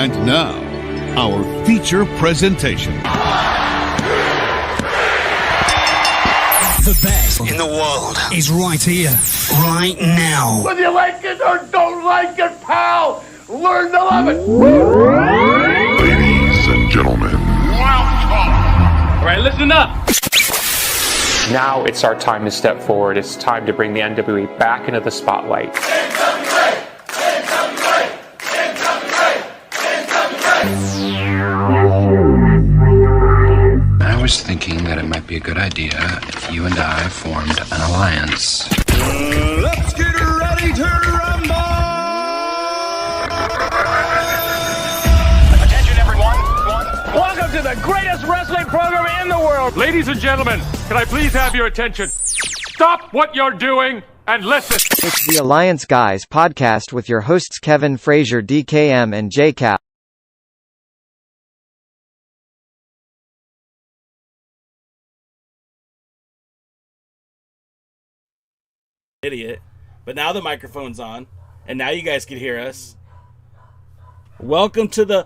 And now, our feature presentation. The best in the world is right here, right now. Whether you like it or don't like it, pal, learn to love it. Ladies and gentlemen, welcome. All right, listen up. Now it's our time to step forward. It's time to bring the NWA back into the spotlight. I was thinking that it might be a good idea if you and I formed an alliance. Let's get ready to rumble! Attention, everyone. Welcome to the greatest wrestling program in the world. Ladies and gentlemen, can I please have your attention? Stop what you're doing and listen. It's the Alliance Guys podcast with your hosts Kevin Frazier, DKM, and JCap. Idiot, but now the microphone's on and now you guys can hear us. Welcome to the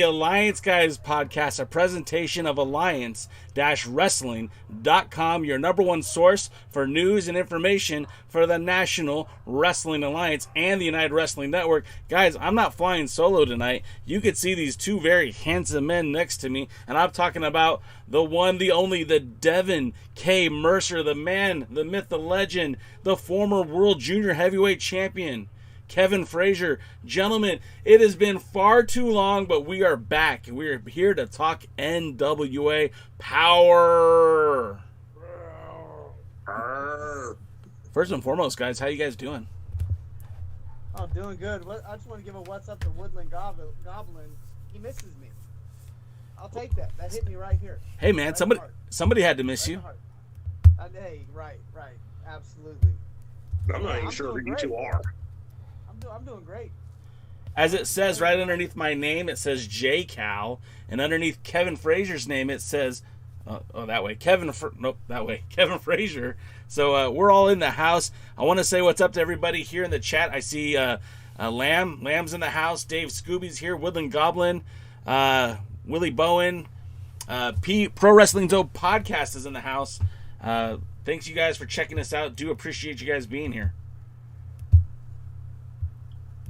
Alliance Guys podcast, a presentation of alliance-wrestling.com, your number one source for news and information for the National Wrestling Alliance and the United Wrestling Network. Guys, I'm not flying solo tonight. You could see these two very handsome men next to me, and I'm talking about the one, the only, the Deven K. Mercer, the man, the myth, the legend, the former world junior heavyweight champion, Kevin Frazier. Gentlemen, it has been far too long, but we are back. We are here to talk NWA POWERRR. First and foremost, guys, how you guys doing? Oh, doing good. I just want to give a what's up to Woodland Goblin. He misses me. I'll take that. That hit me right here. Hey, man, right somebody had to miss you. Hey, right. Absolutely. I'm not even sure who you two are. I'm doing great. As it says right underneath my name, it says J Cal, and underneath Kevin Frazier's name, it says, that way, Kevin Frazier. So we're all in the house. I want to say what's up to everybody here in the chat. I see Lamb's in the house. Dave Scooby's here. Woodland Goblin, Willie Bowen, Pro Wrestling Dope Podcast is in the house. Thanks you guys for checking us out. Do appreciate you guys being here.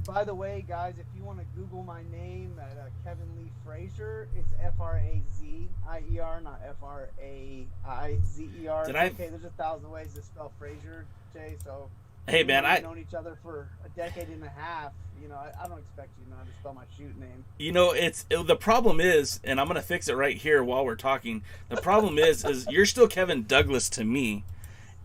By the way, guys, if you want to Google my name at Kevin Lee Frazier, it's F-R-A-Z-I-E-R, not F-R-A-I-Z-E-R. Okay, there's 1,000 ways to spell Frazier, Jay, so... Hey, man, We've known each other for a decade and a half. You know, I don't expect you to know how to spell my shoot name. You know, the problem is, and I'm going to fix it right here while we're talking, the problem is you're still Kevin Douglas to me,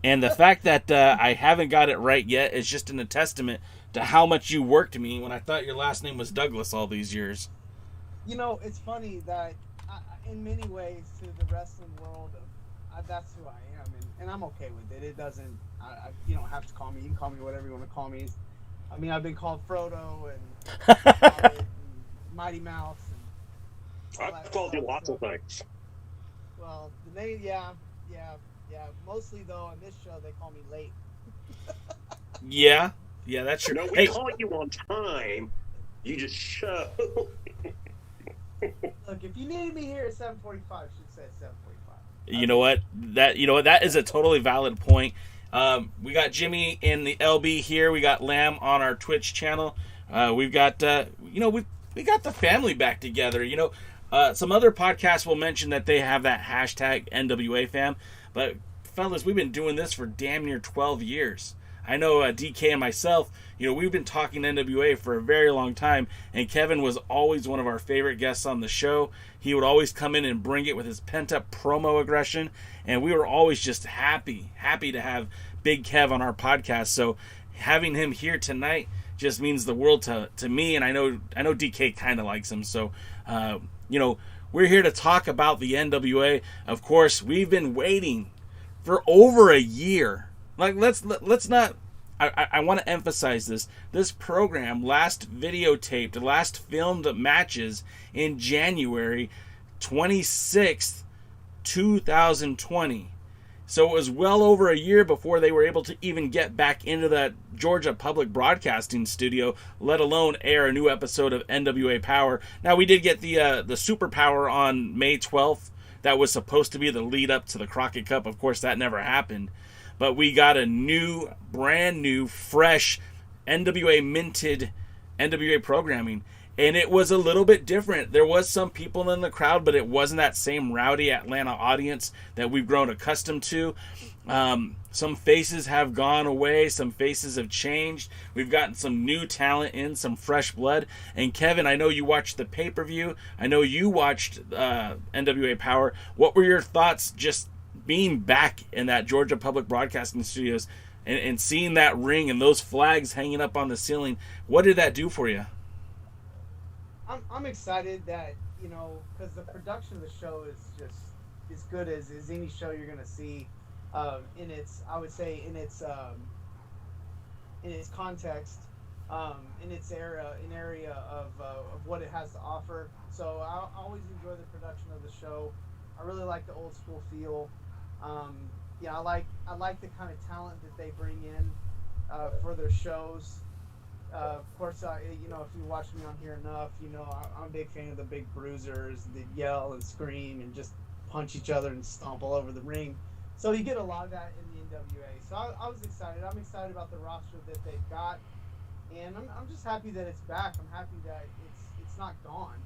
and the fact that I haven't got it right yet is just a testament to how much you worked me when I thought your last name was Douglas all these years. You know, it's funny that in many ways to the wrestling world, that's who I am, and I'm okay with it. It doesn't, you don't have to call me. You can call me whatever you want to call me. I mean, I've been called Frodo and Mighty Mouse. And I've called you lots of things. Well, the name, yeah. Mostly, though, on this show, they call me Late. Yeah, that's true. No, we call you on time. You just show. Look, if you needed me here at 7:45, I should say 7:45. You know what? That is a totally valid point. We got Jimmy in the LB here. We got Lamb on our Twitch channel. We've got we got the family back together. You know, some other podcasts will mention that they have that hashtag NWA fam, but fellas, we've been doing this for damn near 12 years. I know DK and myself, you know, we've been talking NWA for a very long time, and Kevin was always one of our favorite guests on the show. He would always come in and bring it with his pent-up promo aggression, and we were always just happy to have Big Kev on our podcast. So having him here tonight just means the world to me, and I know DK kind of likes him. So, you know, we're here to talk about the NWA. Of course, we've been waiting for over a year. Like, let's not. I want to emphasize this. This program last filmed matches in January 26th, 2020. So it was well over a year before they were able to even get back into that Georgia Public Broadcasting studio, let alone air a new episode of NWA Power. Now, we did get the Superpower on May 12th. That was supposed to be the lead up to the Crockett Cup. Of course, that never happened. But we got a new, brand new, fresh, NWA minted NWA programming. And it was a little bit different. There was some people in the crowd, but it wasn't that same rowdy Atlanta audience that we've grown accustomed to. Some faces have gone away. Some faces have changed. We've gotten some new talent in, some fresh blood. And Kevin, I know you watched the pay-per-view. I know you watched NWA Power. What were your thoughts just being back in that Georgia Public Broadcasting Studios and seeing that ring and those flags hanging up on the ceiling? What did that do for you? I'm excited that, because the production of the show is just as good as any show you're going to see in its context, in its area of what it has to offer. So I always enjoy the production of the show. I really like the old school feel. I like the kind of talent that they bring in for their shows. Of course, if you watch me on here enough, I'm a big fan of the big bruisers that yell and scream and just punch each other and stomp all over the ring. So you get a lot of that in the NWA. So I was excited. I'm excited about the roster that they've got, and I'm just happy that it's back. I'm happy that it's not gone.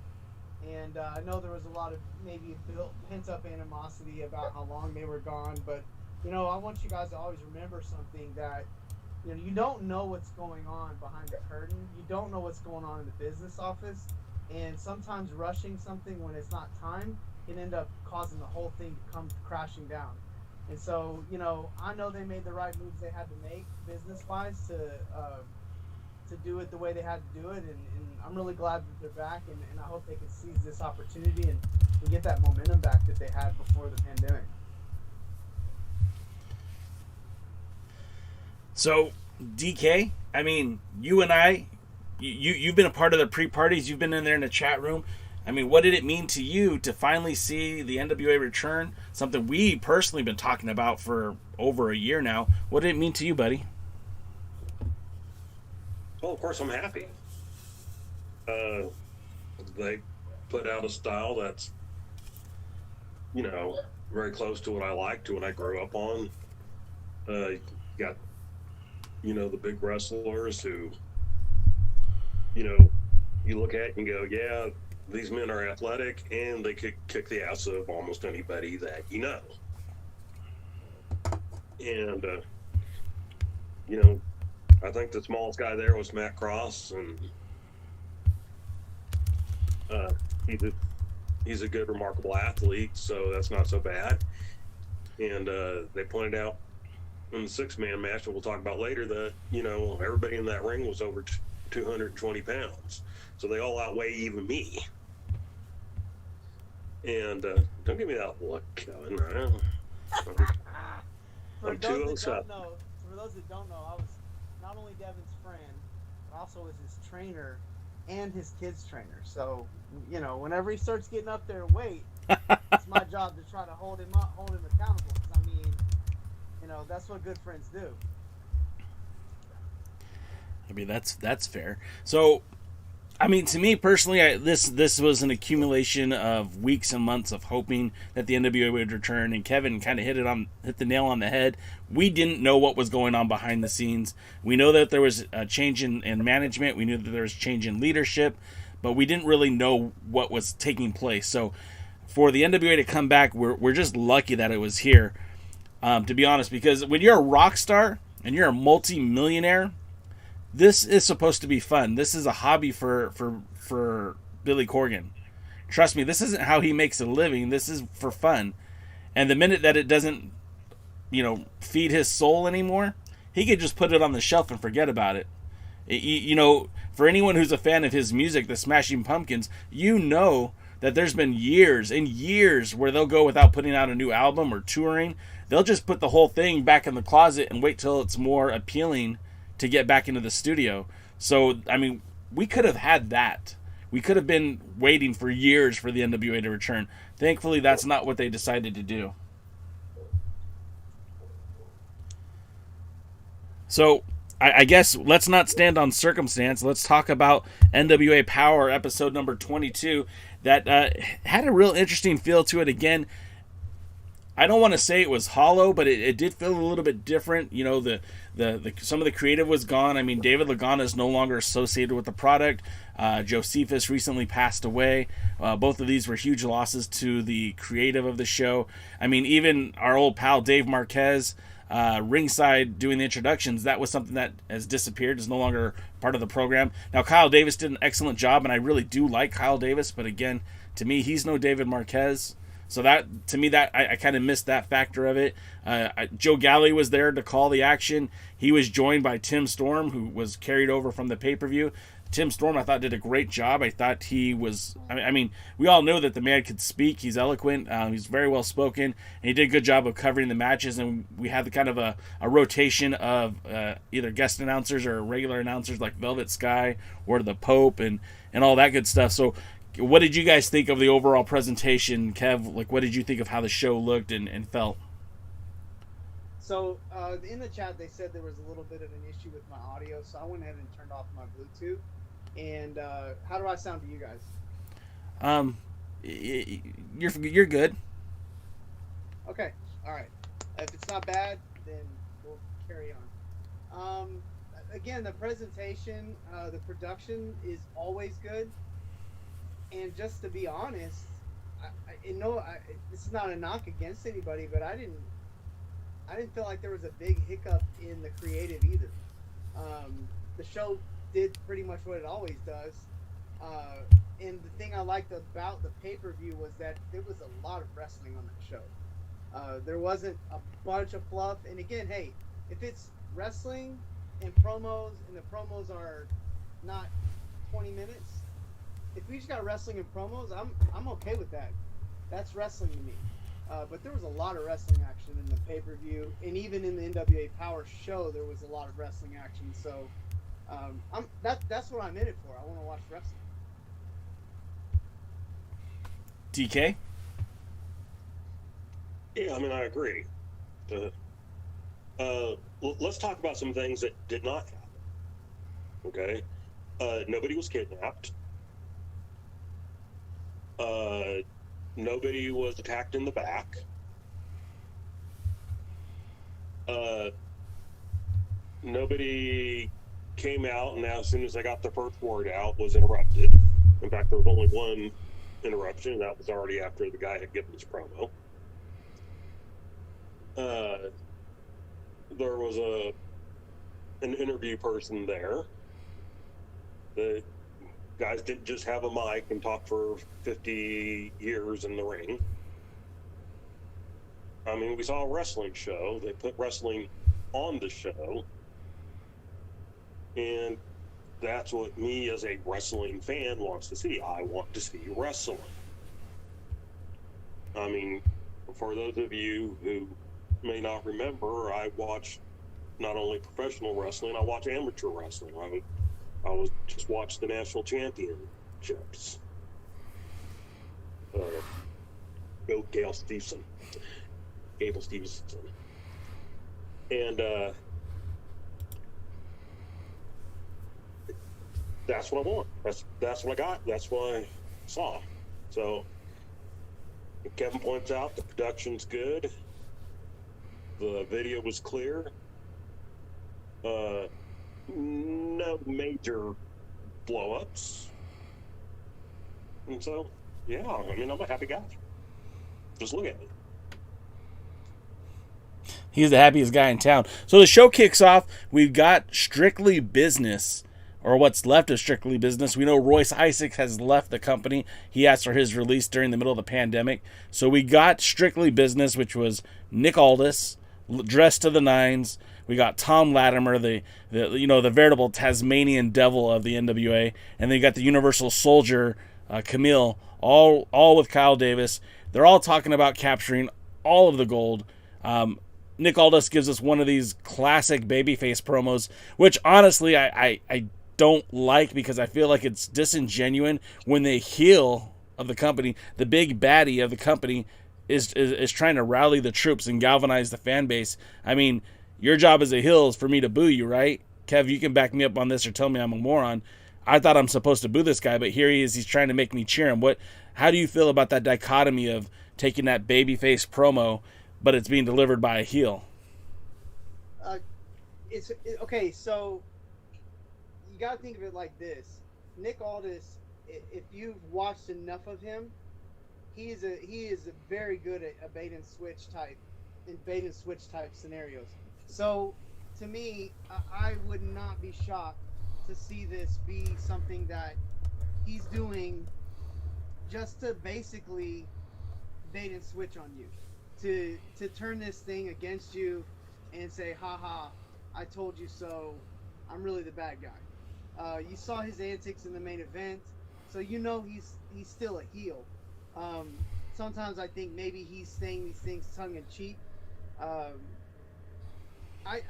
And I know there was a lot of maybe pent-up animosity about how long they were gone, but I want you guys to always remember something that. You don't know what's going on behind the curtain. You don't know what's going on in the business office. And sometimes rushing something when it's not time can end up causing the whole thing to come crashing down. And so, I know they made the right moves they had to make business-wise to do it the way they had to do it. And I'm really glad that they're back. And I hope they can seize this opportunity and get that momentum back that they had before the pandemic. So, DK, I mean, you and I, you've been a part of the pre-parties. You've been in there in the chat room. I mean, what did it mean to you to finally see the NWA return? Something we personally been talking about for over a year now. What did it mean to you, buddy? Well, of course, I'm happy. They put out a style that's, very close to what I liked, to what I grew up on. Got the big wrestlers who, you look at and go, yeah, these men are athletic and they could kick the ass of almost anybody that And, I think the smallest guy there was Matt Cross, and he's a good, remarkable athlete, so that's not so bad. And they pointed out in the six-man match that we'll talk about later that, everybody in that ring was over 220 pounds. So they all outweigh even me. And don't give me that look, Kevin. I'm 207. For those that don't know, I was not only Devin's friend, but also was his trainer and his kids' trainer. So, whenever he starts getting up there in weight, it's my job to try to hold him accountable. Because, that's what good friends do. I mean, that's fair. So, I mean, to me personally, this was an accumulation of weeks and months of hoping that the NWA would return, and Kevin kind of hit the nail on the head. We didn't know what was going on behind the scenes. We know that there was a change in management. We knew that there was a change in leadership, but we didn't really know what was taking place. So, for the NWA to come back, we're just lucky that it was here. To be honest, because when you're a rock star and you're a multi-millionaire, this is supposed to be fun. This is a hobby for Billy Corgan. Trust me, this isn't how he makes a living. This is for fun. And the minute that it doesn't, feed his soul anymore, he could just put it on the shelf and forget about it. For anyone who's a fan of his music, the Smashing Pumpkins, that there's been years and years where they'll go without putting out a new album or touring. They'll just put the whole thing back in the closet and wait till it's more appealing to get back into the studio. So, I mean, we could have had that. We could have been waiting for years for the NWA to return. Thankfully, that's not what they decided to do. So I guess let's not stand on circumstance. Let's talk about NWA Power episode number 22 that had a real interesting feel to it. Again, I don't want to say it was hollow, but it did feel a little bit different. You know, the some of the creative was gone. I mean, David Lagana is no longer associated with the product. Josephus recently passed away. Both of these were huge losses to the creative of the show. I mean, even our old pal Dave Marquez, ringside doing the introductions, that was something that has disappeared, is no longer part of the program. Now, Kyle Davis did an excellent job, and I really do like Kyle Davis, but again, to me, he's no David Marquez. So that, to me, that I kind of missed that factor of it. Joe Galley was there to call the action. He was joined by Tim Storm, who was carried over from the pay-per-view. Tim Storm, I thought, did a great job. I thought he was, I mean, we all know that the man could speak. He's eloquent. He's very well spoken. And he did a good job of covering the matches. And we had the kind of a rotation of either guest announcers or regular announcers like Velvet Sky or the Pope and all that good stuff. So what did you guys think of the overall presentation, Kev? Like, what did you think of how the show looked and felt? So in the chat, they said there was a little bit of an issue with my audio, so I went ahead and turned off my Bluetooth. And how do I sound to you guys? You're good. Okay, all right. If it's not bad, then we'll carry on. Again, the presentation, the production is always good. And just to be honest, this is not a knock against anybody, but I didn't feel like there was a big hiccup in the creative either. The show did pretty much what it always does. And the thing I liked about the pay-per-view was that there was a lot of wrestling on that show. There wasn't a bunch of fluff. And again, hey, if it's wrestling and promos, and the promos are not 20 minutes, if we just got wrestling and promos, I'm okay with that. That's wrestling to me. But there was a lot of wrestling action in the pay-per-view, and even in the NWA Power show, there was a lot of wrestling action. So that's what I'm in it for. I want to watch wrestling. DK? Yeah, I mean, I agree. Let's talk about some things that did not happen. Okay? Nobody was kidnapped. Nobody was attacked in the back. Nobody came out, and now as soon as they got the first word out, was interrupted. In fact, there was only one interruption, and that was already after the guy had given his promo. There was an interview person there. The guys didn't just have a mic and talk for 50 years in the ring. I mean, we saw a wrestling show. They put wrestling on the show. And that's what me as a wrestling fan wants to see. I want to see wrestling. I mean, for those of you who may not remember, I watch not only professional wrestling, I watch amateur wrestling. I was just watched the national championships. Go Gable Stevenson. And that's what I want. That's what I got. That's what I saw. So Kevin points out the production's good. The video was clear. No major blow-ups. And so, yeah, I mean, I'm a happy guy. Just look at me. He's the happiest guy in town. So the show kicks off. We've got Strictly Business, or what's left of Strictly Business. We know Royce Isaac has left the company. He asked for his release during the middle of the pandemic. So we got Strictly Business, which was Nick Aldis, dressed to the nines. We got Tom Latimer, the veritable Tasmanian devil of the NWA, and then you got the Universal Soldier, Camille, all with Kyle Davis. They're all talking about capturing all of the gold. Nick Aldis gives us one of these classic babyface promos, which honestly I don't like, because I feel like it's disingenuous when the heel of the company, the big baddie of the company, is trying to rally the troops and galvanize the fan base. I mean, Your job as a heel is for me to boo you, right? Kev, you can back me up on this or tell me I'm a moron. I thought I'm supposed to boo this guy, but here he is. He's trying to make me cheer him. How do you feel about that dichotomy of taking that babyface promo, but it's being delivered by a heel? Okay, so you got to think of it like this. Nick Aldis, if you've watched enough of him, he is very good at a bait and switch type scenarios. So to me, I would not be shocked to see this be something that he's doing just to basically bait and switch on you, to turn this thing against you and say, haha, I told you so, I'm really the bad guy. You saw his antics in the main event, so you know he's still a heel. Sometimes I think maybe he's saying these things tongue-in-cheek. I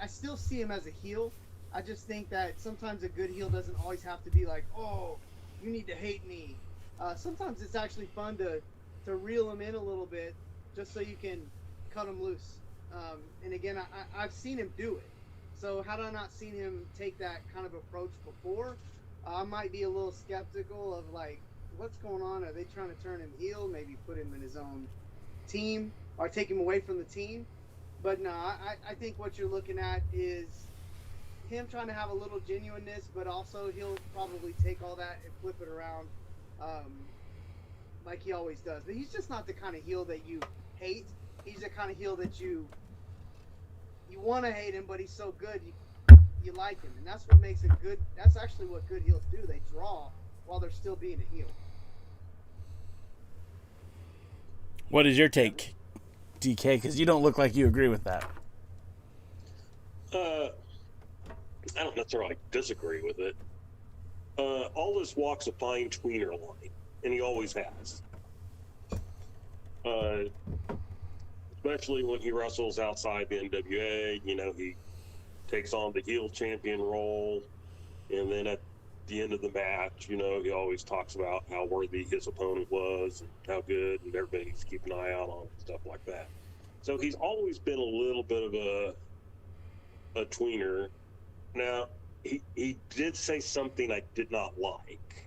still see him as a heel. I just think that sometimes a good heel doesn't always have to be like, oh, you need to hate me. Sometimes it's actually fun to reel him in a little bit just so you can cut him loose. And again, I've seen him do it. So had I not seen him take that kind of approach before, I might be a little skeptical of like, what's going on? Are they trying to turn him heel? Maybe put him in his own team or take him away from the team? But no, I think what you're looking at is him trying to have a little genuineness, but also he'll probably take all that and flip it around like he always does. But he's just not the kind of heel that you hate. He's the kind of heel that you want to hate him, but he's so good you like him. And that's what makes it good. That's actually what good heels do. They draw while they're still being a heel. What is your take, DK? Because you don't look like you agree with that. I don't necessarily disagree with it. Aldis walks a fine tweener line, and he always has. Especially when he wrestles outside the NWA, he takes on the heel champion role, and then at the end of the match, he always talks about how worthy his opponent was and how good, and everybody's keeping an eye out on him and stuff like that. So he's always been a little bit of a tweener. Now, he did say something I did not like.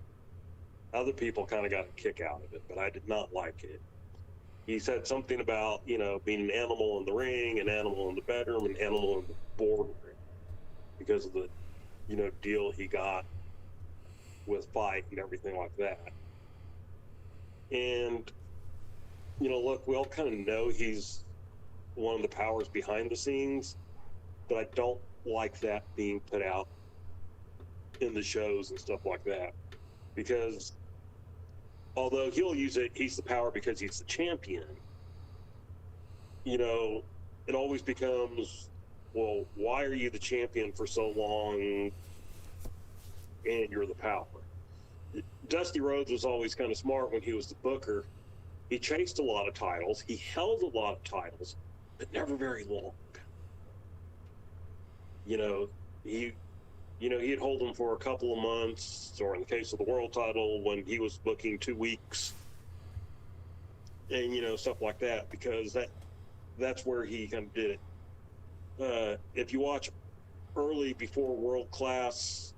Other people kind of got a kick out of it, but I did not like it. He said something about, being an animal in the ring, an animal in the bedroom, an animal in the boardroom because of the, deal he got with Fight and everything like that. And, look, we all kind of know he's one of the powers behind the scenes, but I don't like that being put out in the shows and stuff like that, because although he'll use it, he's the power because he's the champion. It always becomes, well, why are you the champion for so long and you're the power? Dusty Rhodes was always kind of smart when he was the booker. He chased a lot of titles. He held a lot of titles, but never very long. He'd hold them for a couple of months, or in the case of the world title, when he was booking 2 weeks, and stuff like that, because that's where he kind of did it. If you watch early, before world class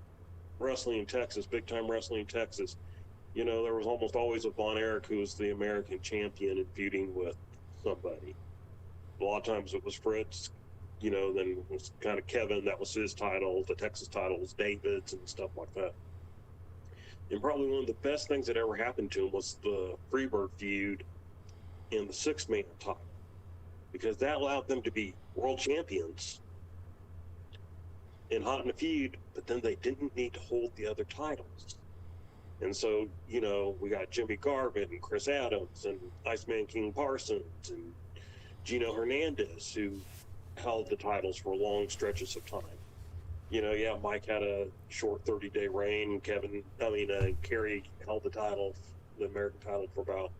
wrestling in Texas, big time wrestling in Texas, there was almost always a Von Erich who was the American champion and feuding with somebody. A lot of times it was Fritz. Then it was kind of Kevin, that was his title. The Texas title was David's and stuff like that. And probably one of the best things that ever happened to him was the Freebird feud in the 6-man title, because that allowed them to be world champions and hot in a feud, but then they didn't need to hold the other titles. And so, we got Jimmy Garvin and Chris Adams and Iceman King Parsons and Gino Hernandez, who held the titles for long stretches of time. Mike had a short 30-day reign. Kerry held the American title, for about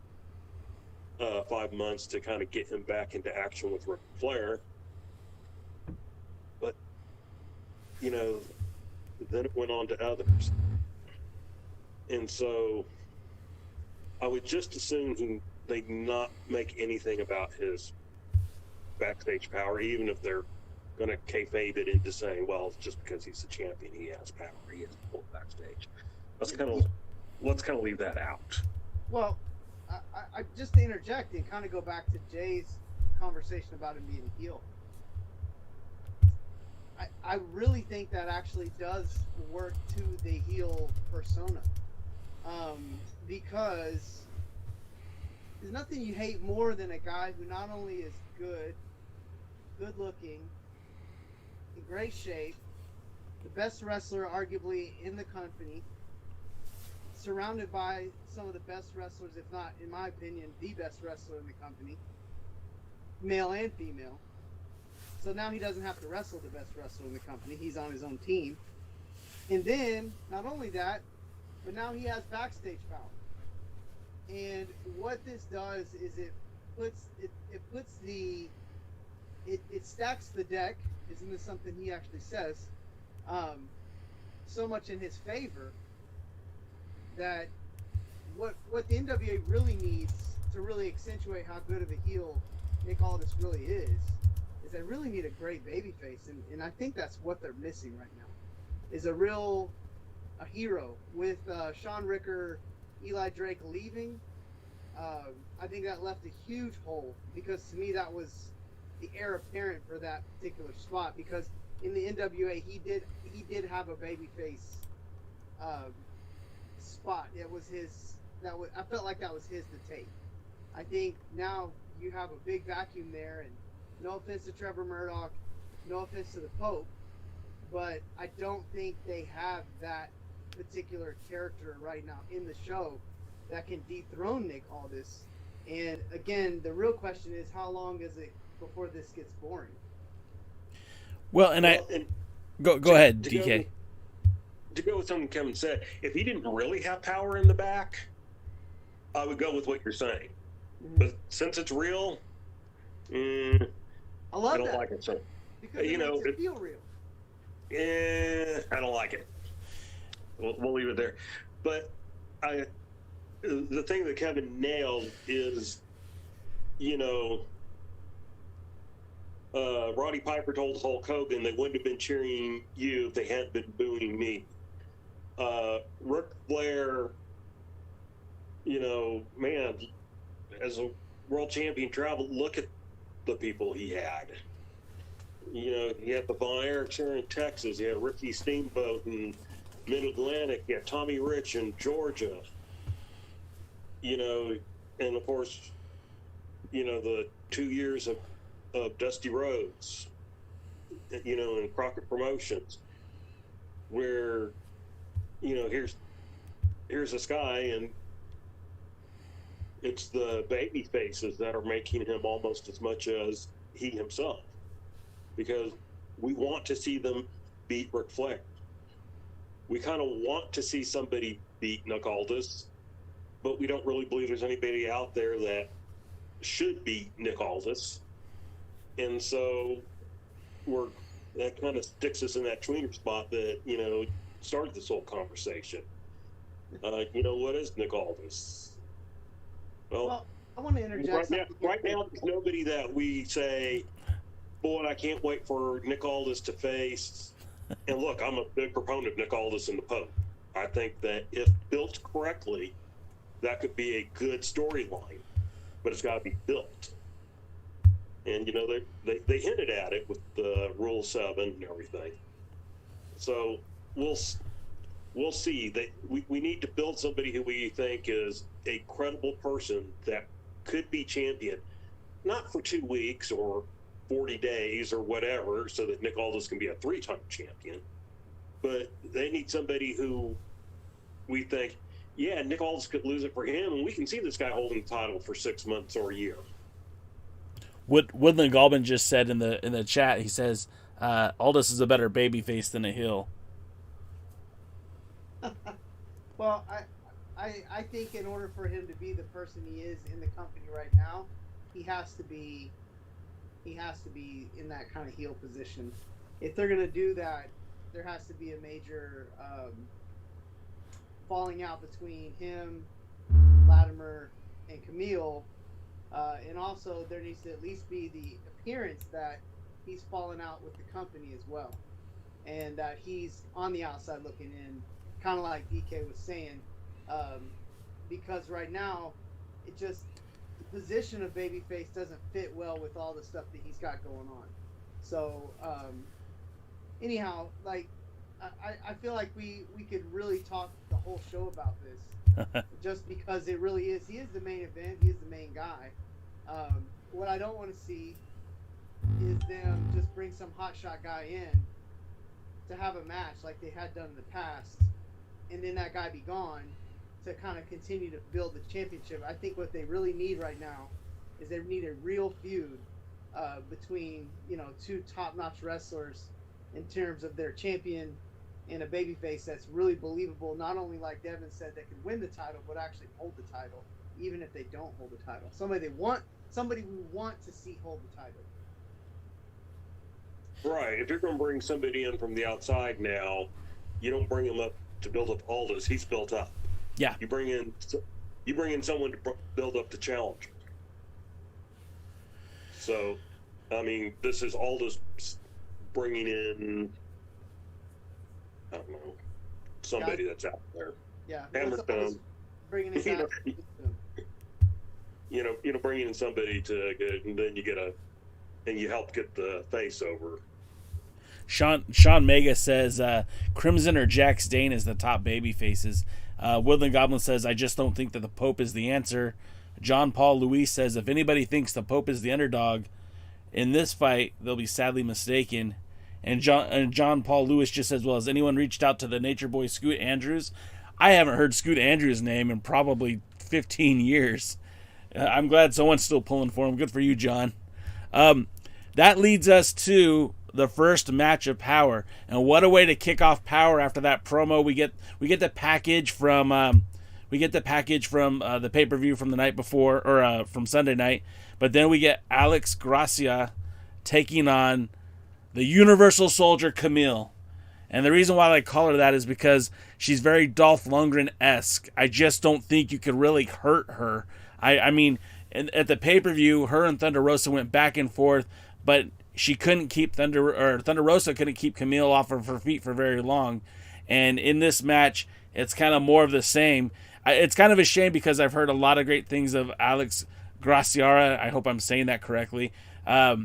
5 months to kind of get him back into action with Ric Flair. But, then it went on to others. And so I would just assume they not make anything about his backstage power, even if they're going to kayfabe it into saying, well, it's just because he's the champion, he has power, he has pulled backstage. Let's kind of leave that out. Well, I just to interject and kind of go back to Jay's conversation about him being a heel. I really think that actually does work to the heel persona, because there's nothing you hate more than a guy who not only is good looking, in great shape, the best wrestler arguably in the company, surrounded by some of the best wrestlers, if not, in my opinion, the best wrestler in the company, male and female. So now he doesn't have to wrestle the best wrestler in the company. He's on his own team. And then, not only that, but now he has backstage power. And what this does is it stacks the deck. Isn't this something he actually says? So much in his favor that what the NWA really needs to really accentuate how good of a heel Nick Aldis really is they really need a great babyface, and I think that's what they're missing right now, is a hero. With Sean Ricker, Eli Drake leaving, I think that left a huge hole, because to me that was the heir apparent for that particular spot, because in the NWA he did have a babyface spot. It was his. I felt like that was his to take. I think now you have a big vacuum there, and no offense to Trevor Murdoch, no offense to the Pope, but I don't think they have that particular character right now in the show that can dethrone Nick Aldis. And again, the real question is, how long is it before this gets boring? Well, go ahead, DK. To go with something Kevin said, if he didn't really have power in the back, I would go with what you're saying. Mm-hmm. But since it's real, I don't like it. So, because it feel real. I don't like it. We'll leave it there. But the thing that Kevin nailed is, Roddy Piper told Hulk Hogan they wouldn't have been cheering you if they hadn't been booing me. Ric Flair, man, as a world champion traveled, look at the people he had. He had the Von Erichs here in Texas. He had Ricky Steamboat in Mid-Atlantic. He had Tommy Rich in Georgia. And of course, the 2 years of Dusty Rhodes, in Crockett Promotions, where, here's this guy, and it's the baby faces that are making him almost as much as he himself, because we want to see them beat Ric Flair. We kind of want to see somebody beat Nick Aldis, but we don't really believe there's anybody out there that should beat Nick Aldis. And so that kind of sticks us in that tweener spot that, started this whole conversation. What is Nick Aldis? Well, I want to interject. Right now, there's nobody that we say, boy, I can't wait for Nick Aldis to face. And look, I'm a big proponent of Nick Aldis and the Pope. I think that if built correctly, that could be a good storyline, but it's got to be built. And, they hinted at it with the Rule 7 and everything. So we'll see. We need to build somebody who we think is a credible person that could be champion, not for 2 weeks or 40 days or whatever, so that Nick Aldis can be a 3-time champion. But they need somebody who we think, yeah, Nick Aldis could lose it for him, and we can see this guy holding the title for 6 months or a year. What Woodland Galvin just said in the chat, he says, Aldis is a better babyface than a heel. Well, I think in order for him to be the person he is in the company right now, he has to be in that kind of heel position. If they're going to do that, there has to be a major falling out between him, Latimer, and Camille. And also there needs to at least be the appearance that he's fallen out with the company as well, and that he's on the outside looking in, kind of like DK was saying, because right now, it just the position of babyface doesn't fit well with all the stuff that he's got going on. So anyhow, like I feel like we could really talk the whole show about this, just because it really is. He is the main event. He is the main guy. What I don't want to see is them just bring some hotshot guy in to have a match like they had done in the past, and then that guy be gone to kind of continue to build the championship. I think what they really need right now is they need a real feud between, you know, two top-notch wrestlers in terms of their champion and a babyface that's really believable, not only like Deven said that could win the title, but actually hold the title, even if they don't hold the title. Somebody we want to see hold the title. Right. If you're going to bring somebody in from the outside now, you don't bring him up to build up Aldous. He's built up. Yeah. You bring in someone to build up the challenge. So, I mean, this is Aldous bringing in, I don't know, somebody that's out there. Yeah. Hammerstone. Bringing in guys. You know, bringing in somebody to get, and then you help get the face over. Sean Mega says Crimson or Jax Dane is the top baby faces. Woodland Goblin says, I just don't think that the Pope is the answer. John Paul Louis says, if anybody thinks the Pope is the underdog in this fight, they'll be sadly mistaken. And John Paul Lewis just says, well, has anyone reached out to the Nature Boy Scoot Andrews? I haven't heard Scoot Andrews' name in probably 15 years. I'm glad someone's still pulling for him. Good for you, John. That leads us to the first match of Power, and what a way to kick off Power after that promo. We get the package from the pay-per-view from the night before, or from Sunday night, but then we get Alex Gracia taking on the Universal Soldier Camille. And the reason why I call her that is because she's very Dolph Lundgren-esque. I just don't think you could really hurt her. I mean, at the pay-per-view, her and Thunder Rosa went back and forth, but she couldn't keep Thunder Rosa couldn't keep Camille off of her feet for very long. And in this match, it's kind of more of the same. It's kind of a shame because I've heard a lot of great things of Alex Gracia. I hope I'm saying that correctly. I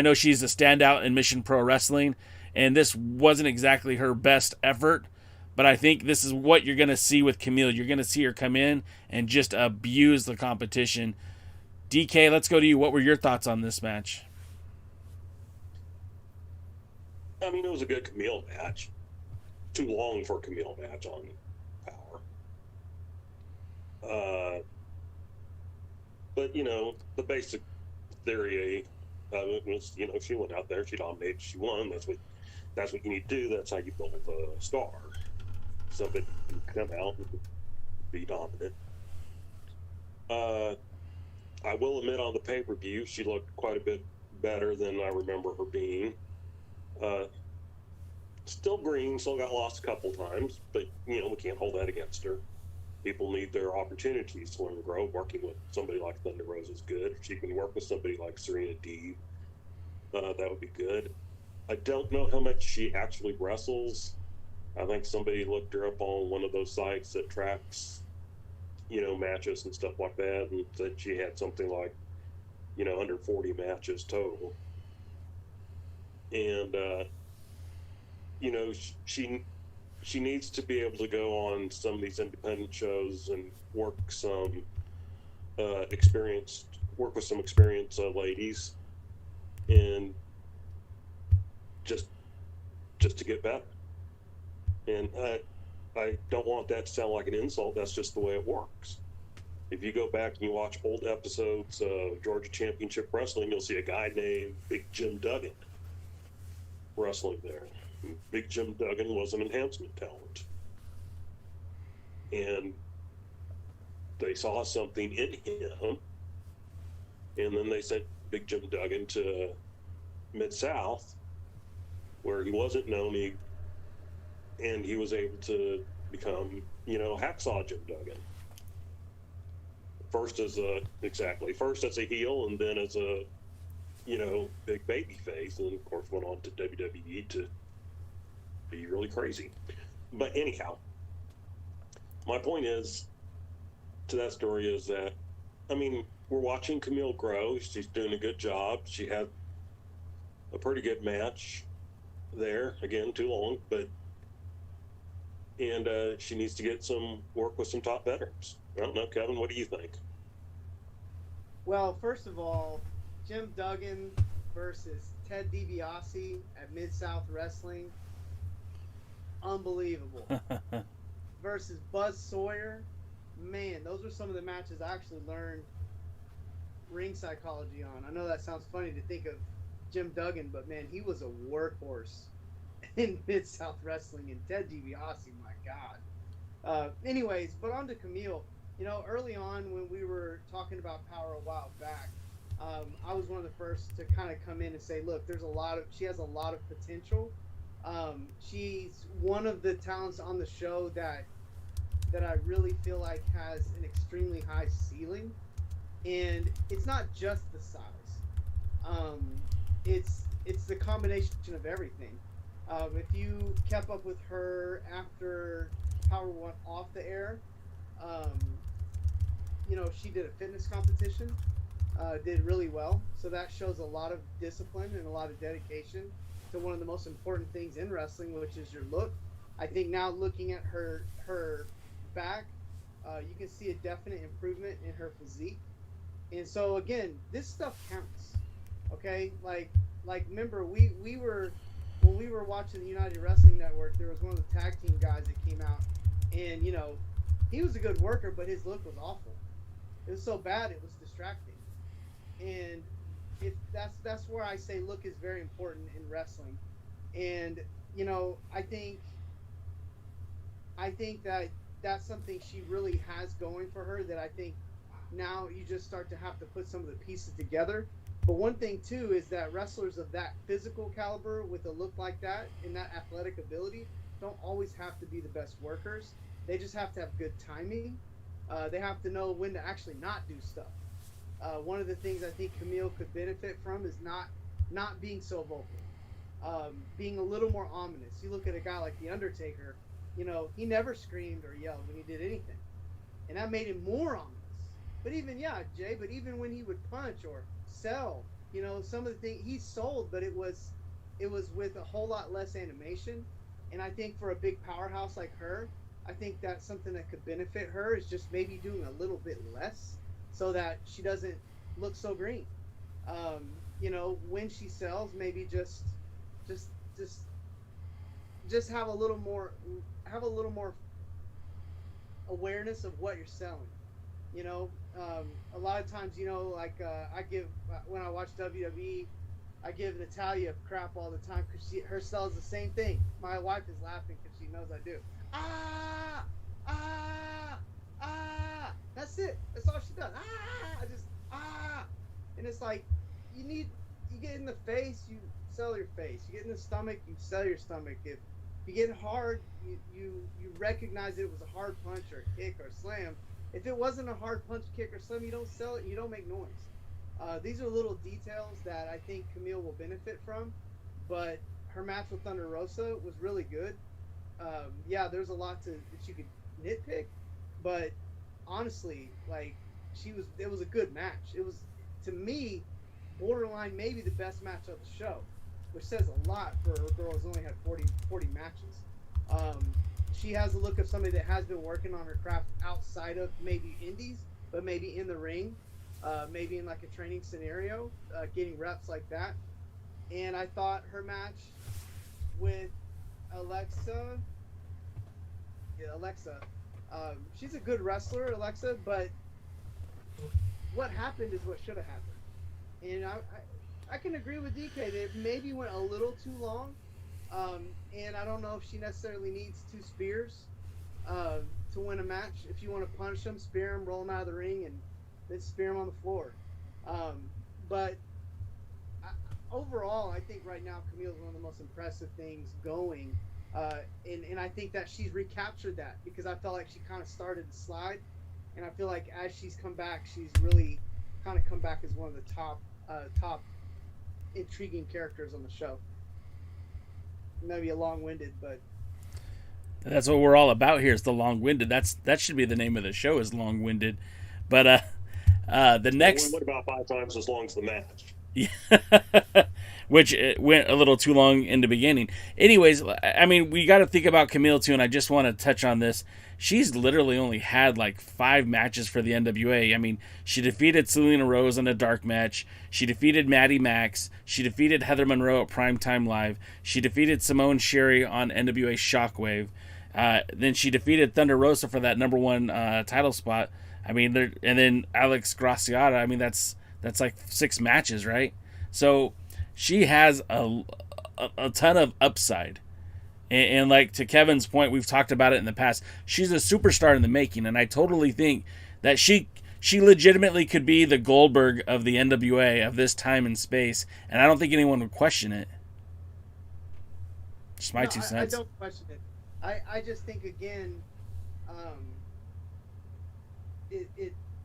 know she's a standout in Mission Pro Wrestling, and this wasn't exactly her best effort. But I think this is what you're going to see with Camille. You're going to see her come in and just abuse the competition. DK, let's go to you. What were your thoughts on this match? I mean, it was a good Camille match. Too long for a Camille match on Power. But, you know, the basic theory was, you know, she went out there, she dominated, she won. That's what you need to do. That's how you build a star. Somebody can come out and be dominant. I will admit, on the pay-per-view, she looked quite a bit better than I remember her being. Still green, still got lost a couple times, but, you know, we can't hold that against her. People need their opportunities to learn and grow. Working with somebody like Thunder Rosa is good. If she can work with somebody like Serena Deeb, that would be good. I don't know how much she actually wrestles. I think somebody looked her up on one of those sites that tracks, you know, matches and stuff like that, and said she had something like, you know, under 40 matches total. And, you know, she needs to be able to go on some of these independent shows and work with some experienced ladies, and just to get better. And I don't want that to sound like an insult. That's just the way it works. If you go back and you watch old episodes of Georgia Championship Wrestling, you'll see a guy named Big Jim Duggan wrestling there. Big Jim Duggan was an enhancement talent. And they saw something in him, and then they sent Big Jim Duggan to Mid-South, where he wasn't known, and he was able to become, you know, Hacksaw Jim Duggan. First as a heel, and then as a big babyface, and of course went on to WWE to be really crazy. But anyhow, my point is to that story is that, I mean, we're watching Camille grow. She's doing a good job. She had a pretty good match there. Again, too long, and she needs to get some work with some top veterans. I don't know, Kevin, what do you think? Well, first of all, Jim Duggan versus Ted DiBiase at Mid-South Wrestling, unbelievable. Versus Buzz Sawyer, man, those are some of the matches I actually learned ring psychology on. I know that sounds funny to think of Jim Duggan, but man, he was a workhorse in Mid-South Wrestling, and Ted DiBiase, my God. Anyways, but on to Camille. Early on when we were talking about Power a while back, I was one of the first to kind of come in and say, look, she has a lot of potential. She's one of the talents on the show that I really feel like has an extremely high ceiling, and it's not just the size. It's the combination of everything. If you kept up with her after Power went off the air, she did a fitness competition, did really well. So that shows a lot of discipline and a lot of dedication to one of the most important things in wrestling, which is your look. I think now looking at her back, you can see a definite improvement in her physique. And so again, this stuff counts. Okay, like remember we were when we were watching the United Wrestling Network, there was one of the tag team guys that came out, and he was a good worker, but his look was awful. It was so bad it was distracting. And if that's where I say look is very important in wrestling. And I think that that's something she really has going for her, that I think now you just start to have to put some of the pieces together. But one thing too is that wrestlers of that physical caliber with a look like that and that athletic ability don't always have to be the best workers. They just have to have good timing. They have to know when to actually not do stuff. One of the things I think Camille could benefit from is not being so vocal, being a little more ominous. You look at a guy like The Undertaker, he never screamed or yelled when he did anything, and that made him more ominous. But even when he would punch or sell, some of the things he sold, but it was with a whole lot less animation. And I think for a big powerhouse like her, I think that's something that could benefit her, is just maybe doing a little bit less so that she doesn't look so green. When she sells, maybe just have a little more awareness of what you're selling. A lot of times, when I watch WWE, I give Natalia crap all the time because her sells the same thing. My wife is laughing because she knows I do. That's it. That's all she does. And it's like, you get in the face, you sell your face. You get in the stomach, you sell your stomach. If you get hard, you recognize it was a hard punch or a kick or a slam. If it wasn't a hard punch, kick, or slam, you don't sell it, you don't make noise. These are little details that I think Camille will benefit from. But her match with Thunder Rosa was really good. There's a lot that you could nitpick, but honestly, it was a good match. It was, to me, borderline maybe the best match of the show, which says a lot for a girl who's only had 40 matches. She has a look of somebody that has been working on her craft outside of maybe indies, but maybe in the ring, maybe in like a training scenario, getting reps like that. And I thought her match with Alexa, she's a good wrestler, Alexa, but what happened is what should have happened. And I can agree with DK that it maybe went a little too long. And I don't know if she necessarily needs 2 spears to win a match. If you want to punish them, spear them, roll them out of the ring, and then spear them on the floor. But overall, I think right now Camille's one of the most impressive things going. And I think that she's recaptured that, because I felt like she kind of started to slide. And I feel like as she's come back, she's really kind of come back as one of the top intriguing characters on the show. Maybe a long-winded, but that's what we're all about here. Is the long-winded. That should be the name of the show. Is long-winded. But the next. We went about 5 times as long as the match. Yeah. Which went a little too long in the beginning. Anyways, I mean, we got to think about Camille too, and I just want to touch on this. She's literally only had like 5 matches for the NWA. I mean, she defeated Selena Rose in a dark match. She defeated Maddie Max. She defeated Heather Monroe at Primetime Live. She defeated Simone Sherry on NWA Shockwave. Then she defeated Thunder Rosa for that number 1 title spot. I mean, and then Alex Graciata. I mean, that's like 6 matches, right? So she has a ton of upside. And like to Kevin's point, we've talked about it in the past. She's a superstar in the making, and I totally think that she legitimately could be the Goldberg of the NWA of this time and space, and I don't think anyone would question it. Just my 2 cents. I don't question it. I just think again,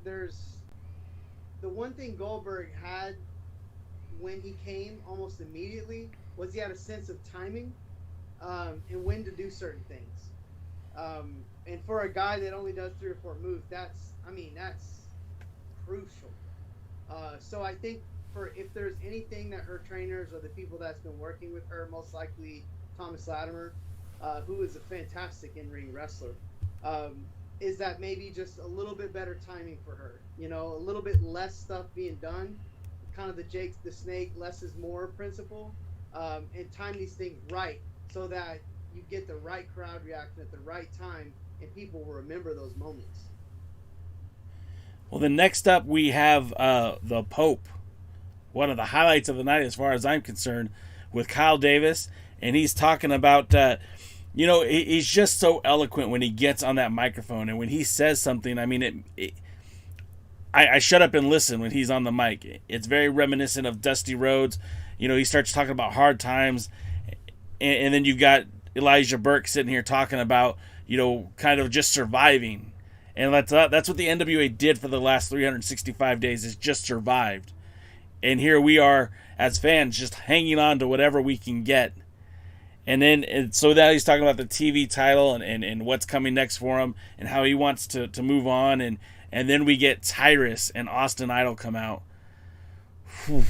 there's the one thing Goldberg had when he came almost immediately was he had a sense of timing. And when to do certain things. And for a guy that only does 3 or 4 moves, that's crucial. So I think if there's anything that her trainers or the people that's been working with her, most likely Thomas Latimer, who is a fantastic in-ring wrestler, is that maybe just a little bit better timing for her. You know, a little bit less stuff being done, kind of the Jake the Snake, less is more principle, and time these things right, so that you get the right crowd reaction at the right time, and people will remember those moments. Well, then next up we have the Pope, one of the highlights of the night as far as I'm concerned, with Kyle Davis, and he's talking about, he's just so eloquent when he gets on that microphone, and when he says something, I mean, I shut up and listen when he's on the mic. It's very reminiscent of Dusty Rhodes. You know, he starts talking about hard times. And then you've got Elijah Burke sitting here talking about, kind of just surviving. And that's what the NWA did for the last 365 days, is just survived. And here we are as fans just hanging on to whatever we can get. And so now he's talking about the TV title and what's coming next for him and how he wants to move on. And then we get Tyrus and Austin Idol come out. Whew.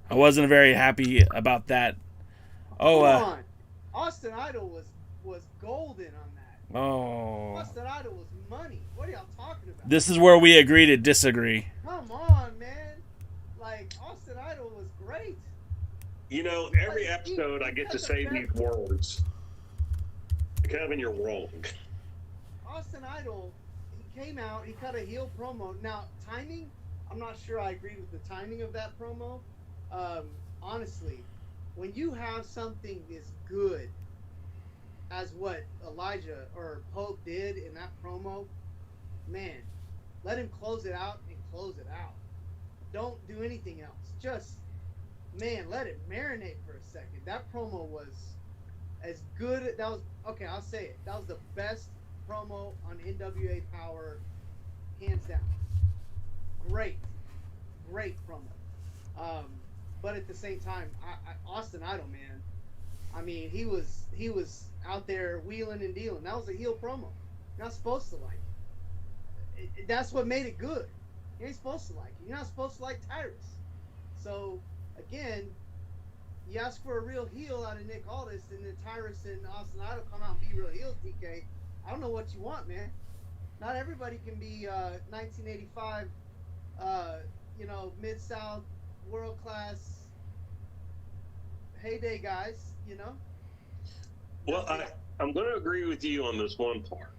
I wasn't very happy about that. Come on. Austin Idol was golden on that. Oh. Austin Idol was money. What are y'all talking about? This is where we agree to disagree. Come on, man. Like, Austin Idol was great. Every episode I get to say these words. Kevin, you're wrong. Austin Idol, he came out, he cut a heel promo. Now, timing, I'm not sure I agree with the timing of that promo. Honestly, when you have something as good as what Elijah or Pope did in that promo, man, let him close it out and close it out. Don't do anything else. Just, man, let it marinate for a second. That promo was as good. Okay, I'll say it. That was the best promo on NWA Power, hands down. Great promo. But at the same time, Austin Idol, man, I mean, he was out there wheeling and dealing. That was a heel promo. You're not supposed to like it. That's what made it good. You ain't supposed to like it. You're not supposed to like Tyrus. So, again, you ask for a real heel out of Nick Aldis, and then Tyrus and Austin Idol come out and be real heels, DK. I don't know what you want, man. Not everybody can be 1985, Mid-South, world-class, heyday guys, Well, I'm going to agree with you on this one part.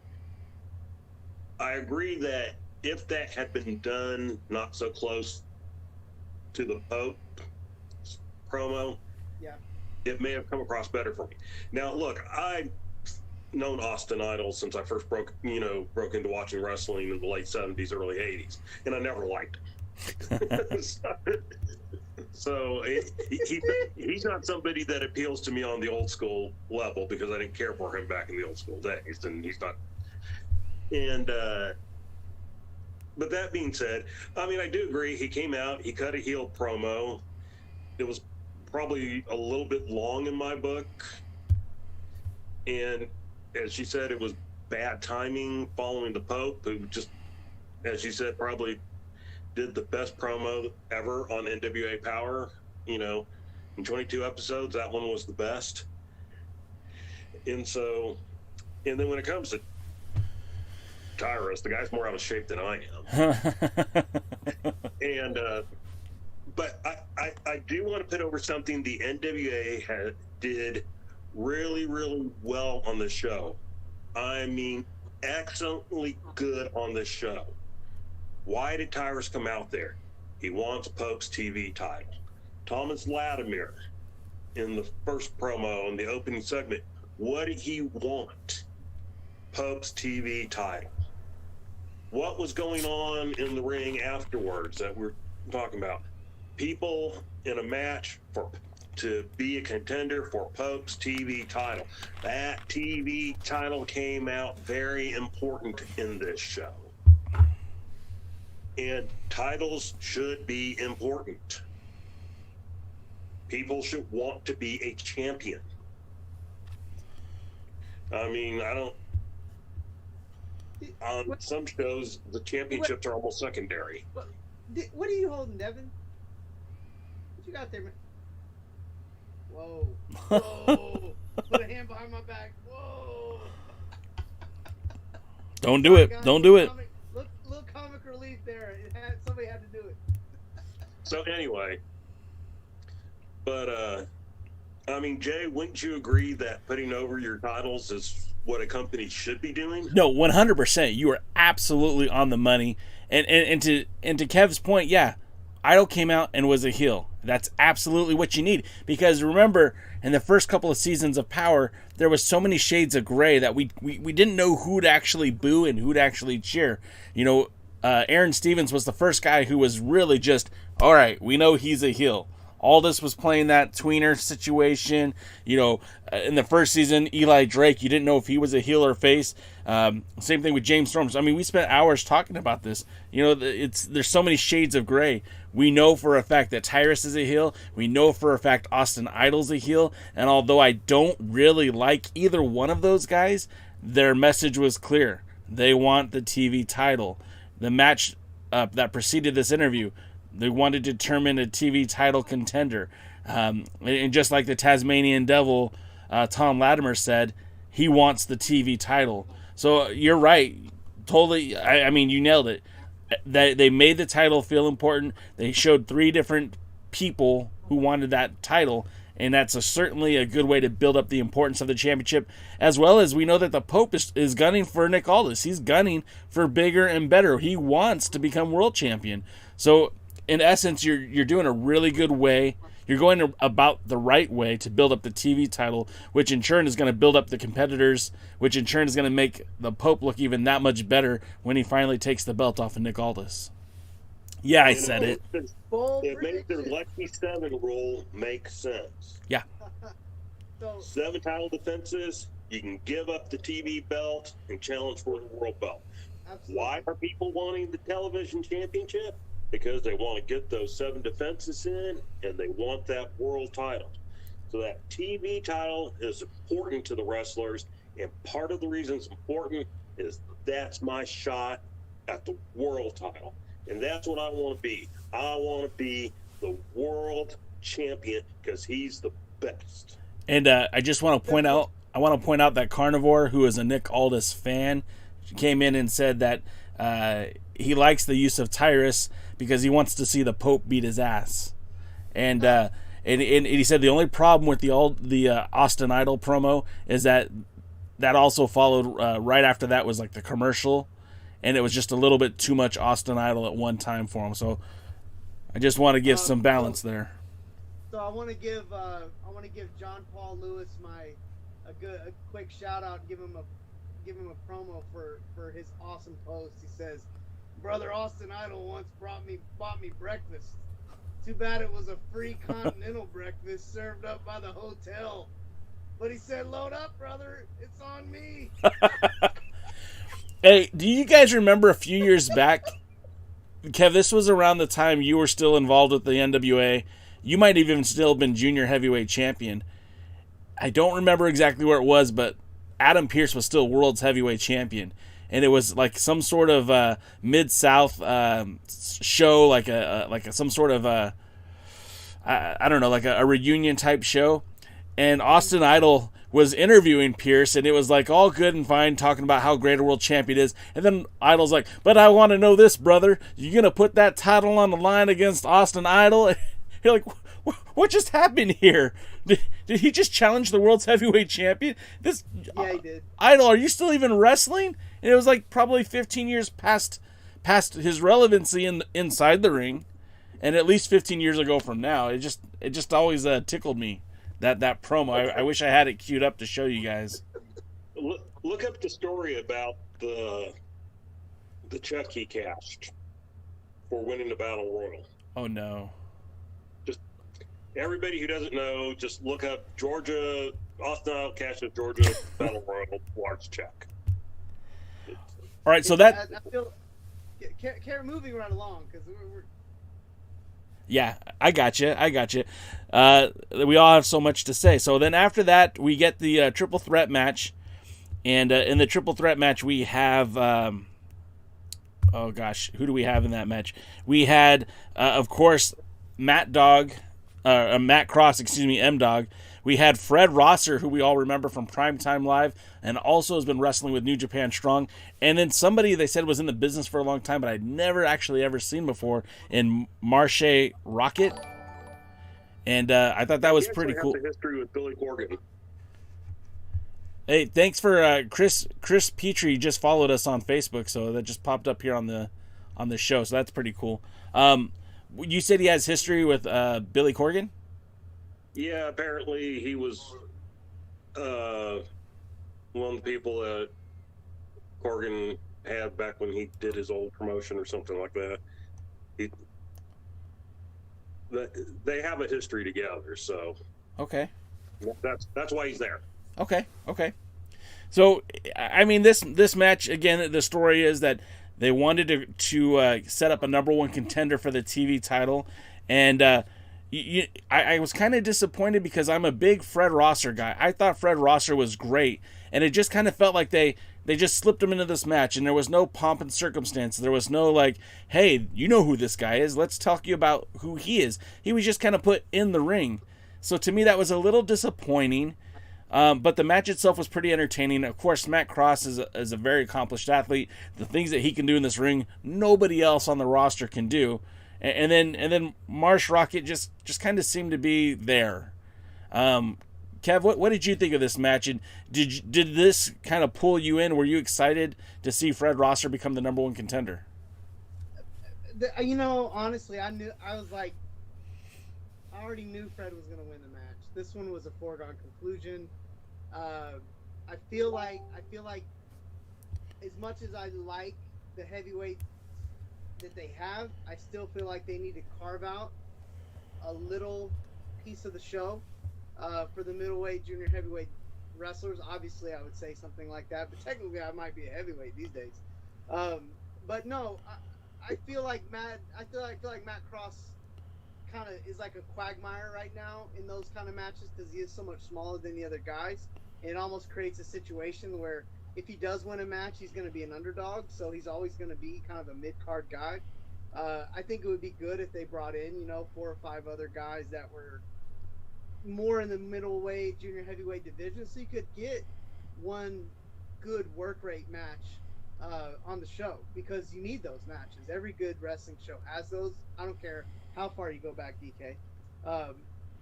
I agree that if that had been done not so close to the Pope promo, it may have come across better for me. Now, look, I've known Austin Idol since I first broke into watching wrestling in the late 70s, early 80s, and I never liked him. So he's not somebody that appeals to me on the old school level, because I didn't care for him back in the old school days, and he's not. And but that being said, I mean, I do agree. He came out, he cut a heel promo, it was probably a little bit long in my book. And as she said, it was bad timing following the Pope, who just, as she said, probably did the best promo ever on NWA Power. You know, in 22 episodes, that one was the best. And so, and then when it comes to Tyrus, the guy's more out of shape than I am. And, but I do want to put over something the NWA did really, really well on the show. I mean, excellently good on this show. Why did Tyrus come out there? He wants Pope's TV title. Thomas Latimer, in the first promo, in the opening segment, what did he want? Pope's TV title. What was going on in the ring afterwards that we're talking about? People in a match to be a contender for Pope's TV title. That TV title came out very important in this show. And titles should be important. People should want to be a champion. I mean, on some shows, the championships are almost secondary. What are you holding, Deven? What you got there, man? Whoa. Whoa. Put a hand behind my back. Whoa. Don't do it. Don't do it. Little comic relief there. Somebody had to do it. So anyway, but I mean, Jay, wouldn't you agree that putting over your titles is what a company should be doing? No, 100%. You are absolutely on the money. And to Kev's point, yeah, Idol came out and was a heel. That's absolutely what you need. Because remember, in the first couple of seasons of Power, there was so many shades of gray that we didn't know who'd actually boo and who'd actually cheer. You know, Aaron Stevens was the first guy who was really just, all right, we know he's a heel. Aldis was playing that tweener situation. You know, in the first season, Eli Drake, you didn't know if he was a heel or face. Same thing with James Storms. I mean, we spent hours talking about this. You know, there's so many shades of gray. We know for a fact that Tyrus is a heel. We know for a fact Austin Idol's a heel. And although I don't really like either one of those guys, their message was clear. They want the TV title. The match that preceded this interview, they wanted to determine a TV title contender. And just like the Tasmanian Devil, Tom Latimer said, he wants the TV title. So you're right. Totally. I mean, you nailed it. They made the title feel important. They showed 3 different people who wanted that title. And that's certainly a good way to build up the importance of the championship. As well as we know that the Pope is gunning for Nick Aldis. He's gunning for bigger and better. He wants to become world champion. So in essence, you're doing a really good way. You're going about the right way to build up the TV title, which in turn is going to build up the competitors, which in turn is going to make the Pope look even that much better when he finally takes the belt off of Nick Aldis. Yeah, I said it. It made their Lucky 7 rule make sense. Yeah. 7 title defenses, you can give up the TV belt and challenge for the world belt. Absolutely. Why are people wanting the television championship? Because they want to get those 7 defenses in, and they want that world title. So that TV title is important to the wrestlers, and part of the reason it's important is that's my shot at the world title. And that's what I want to be. I want to be the world champion because he's the best. And I just want to point out, that Carnivore, who is a Nick Aldis fan, came in and said that he likes the use of Tyrus because he wants to see the Pope beat his ass. And he said the only problem with the Austin Idol promo is that also followed right after that was like the commercial, and it was just a little bit too much Austin Idol at one time for him. So I just want to give some balance there. So I want to give John Paul Lewis a quick shout out and give him a promo for his awesome post. He says, "Brother Austin Idol once bought me breakfast. Too bad it was a free continental breakfast served up by the hotel. But he said, load up, brother. It's on me." Hey, do you guys remember a few years back, Kev, this was around the time you were still involved with the NWA. you might have even still been junior heavyweight champion. I don't remember exactly where it was, but Adam Pearce was still world's heavyweight champion. And it was like some sort of Mid-South show, like some sort of I don't know, like a reunion type show. And Austin Idol was interviewing Pearce, and it was like all good and fine, talking about how great a world champion is. And then Idol's like, "But I want to know this, brother. You gonna put that title on the line against Austin Idol?" You're like, what just happened here? Did he just challenge the world's heavyweight champion? Yeah, he did. Idol, are you still even wrestling? And it was like probably 15 years past his relevancy inside the ring, and at least 15 years ago from now. It just always tickled me. That promo. I wish I had it queued up to show you guys. Look up the story about the check he cashed for winning the Battle Royal. Oh no! Just everybody who doesn't know, just look up Georgia Austin Idol cashes Georgia Battle Royal large check. All right, so that. I feel, moving right along because we're. Yeah, I got you. We all have so much to say. So then after that, we get the triple threat match. And in the triple threat match, we have... oh, gosh. Who do we have in that match? We had, of course, Matt Cross, M-Dog. We had Fred Rosser, who we all remember from Primetime Live, and also has been wrestling with New Japan Strong. And then somebody they said was in the business for a long time, but I'd never actually ever seen before, in Marche Rocket. And I thought that was pretty cool. Have the history with Billy Corgan. Hey, thanks for Chris Petrie just followed us on Facebook, so that just popped up here on the show, so that's pretty cool. You said he has history with Billy Corgan? Yeah, apparently he was one of the people that Corgan had back when he did his old promotion or something like that. They have a history together, so okay, that's why he's there. Okay. So, I mean, this match again. The story is that they wanted to set up a number one contender for the TV title, and I was kind of disappointed because I'm a big Fred Rosser guy. I thought Fred Rosser was great, and it just kind of felt like they just slipped him into this match, and there was no pomp and circumstance. There was no like, hey, you know who this guy is. Let's talk to you about who he is. He was just kind of put in the ring. So to me, that was a little disappointing. But the match itself was pretty entertaining. Of course, Matt Cross is a very accomplished athlete. The things that he can do in this ring, nobody else on the roster can do. And then Marsh Rocket just kind of seemed to be there. Kev, what did you think of this match? And did this kind of pull you in? Were you excited to see Fred Rosser become the number one contender? You know, honestly, I already knew Fred was going to win the match. This one was a foregone conclusion. I feel like as much as I like the heavyweight that they have, I still feel like they need to carve out a little piece of the show for the middleweight, junior heavyweight wrestlers. Obviously, I would say something like that, but technically, I might be a heavyweight these days. But no, I feel like Matt Cross kind of is like a quagmire right now in those kind of matches because he is so much smaller than the other guys. And it almost creates a situation where if he does win a match, he's going to be an underdog, so he's always going to be kind of a mid-card guy. I think it would be good if they brought in, 4 or 5 other guys that were more in the middleweight, junior heavyweight division, so you could get one good work rate match on the show, because you need those matches. Every good wrestling show has those. I don't care how far you go back, DK.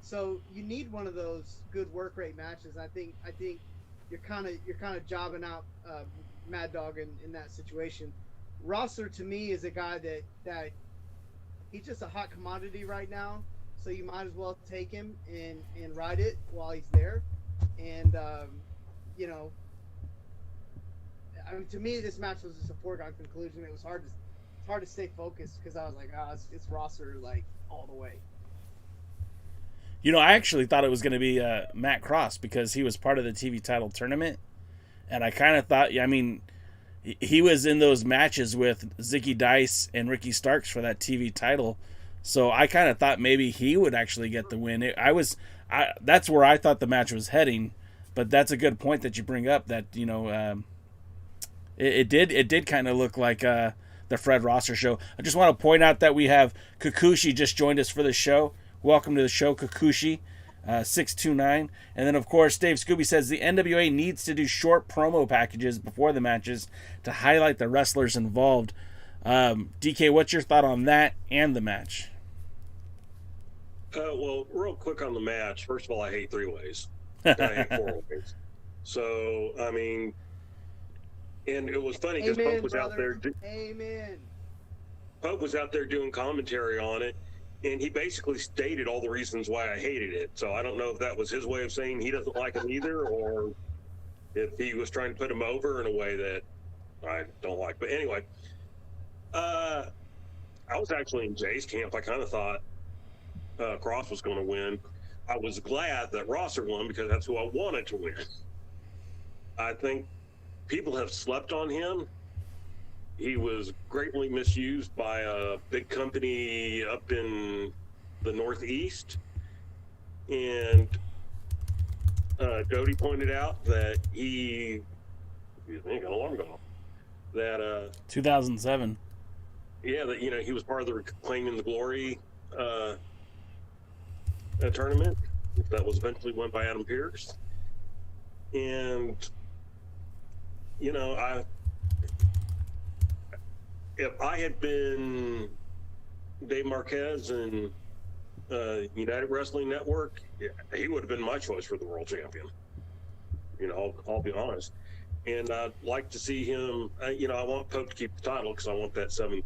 So you need one of those good work rate matches. I think you're kind of jobbing out Mad Dog in that situation. Rosser to me is a guy that he's just a hot commodity right now. So you might as well take him and ride it while he's there. And I mean, to me, this match was just a foregone conclusion. It was hard to stay focused because I was like, it's Rosser like all the way. I actually thought it was going to be Matt Cross because he was part of the TV title tournament, and I kind of thought, he was in those matches with Zicky Dice and Ricky Starks for that TV title So I kind of thought maybe he would actually get the win. That's where I thought the match was heading. But that's a good point that you bring up. That it did kind of look like the Fred Rosser show. I just want to point out that we have Kikuchi just joined us for the show. Welcome to the show, Kikuchi. 629. And then, of course, Dave Scooby says the NWA needs to do short promo packages before the matches to highlight the wrestlers involved. DK, what's your thought on that and the match? Well, real quick on the match. First of all, I hate three-ways. I hate four-ways. So, I mean, and it was funny because Pope was out there. Amen. Pope was out there doing commentary on it. And he basically stated all the reasons why I hated it. So I don't know if that was his way of saying he doesn't like him either, or if he was trying to put him over in a way that I don't like. But anyway, I was actually in Jay's camp. I kind of thought Cross was going to win. I was glad that Rosser won because that's who I wanted to win. I think people have slept on him. He was greatly misused by a big company up in the Northeast. And Jody pointed out that he got an alarm going off. That 2007. Yeah, that he was part of the Reclaiming the Glory tournament that was eventually won by Adam Pearce. And if I had been Dave Marquez and United Wrestling Network, he would have been my choice for the world champion. I'll be honest. And I'd like to see him. I want Pope to keep the title because I want that 7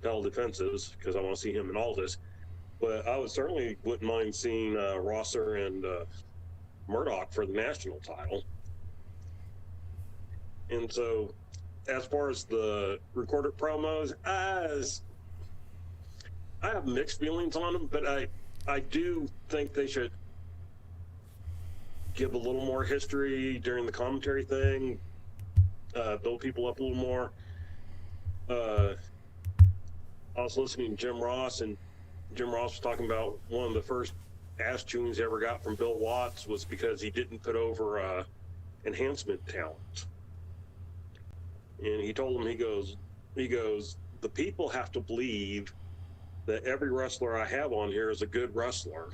title defenses because I want to see him in all this. But I wouldn't mind seeing Rosser and Murdoch for the national title. And so, as far as the recorded promos, I have mixed feelings on them, but I do think they should give a little more history during the commentary thing, build people up a little more. I was listening to Jim Ross, and Jim Ross was talking about one of the first ass chewings he ever got from Bill Watts was because he didn't put over enhancement talent. And he told him, he goes, the people have to believe that every wrestler I have on here is a good wrestler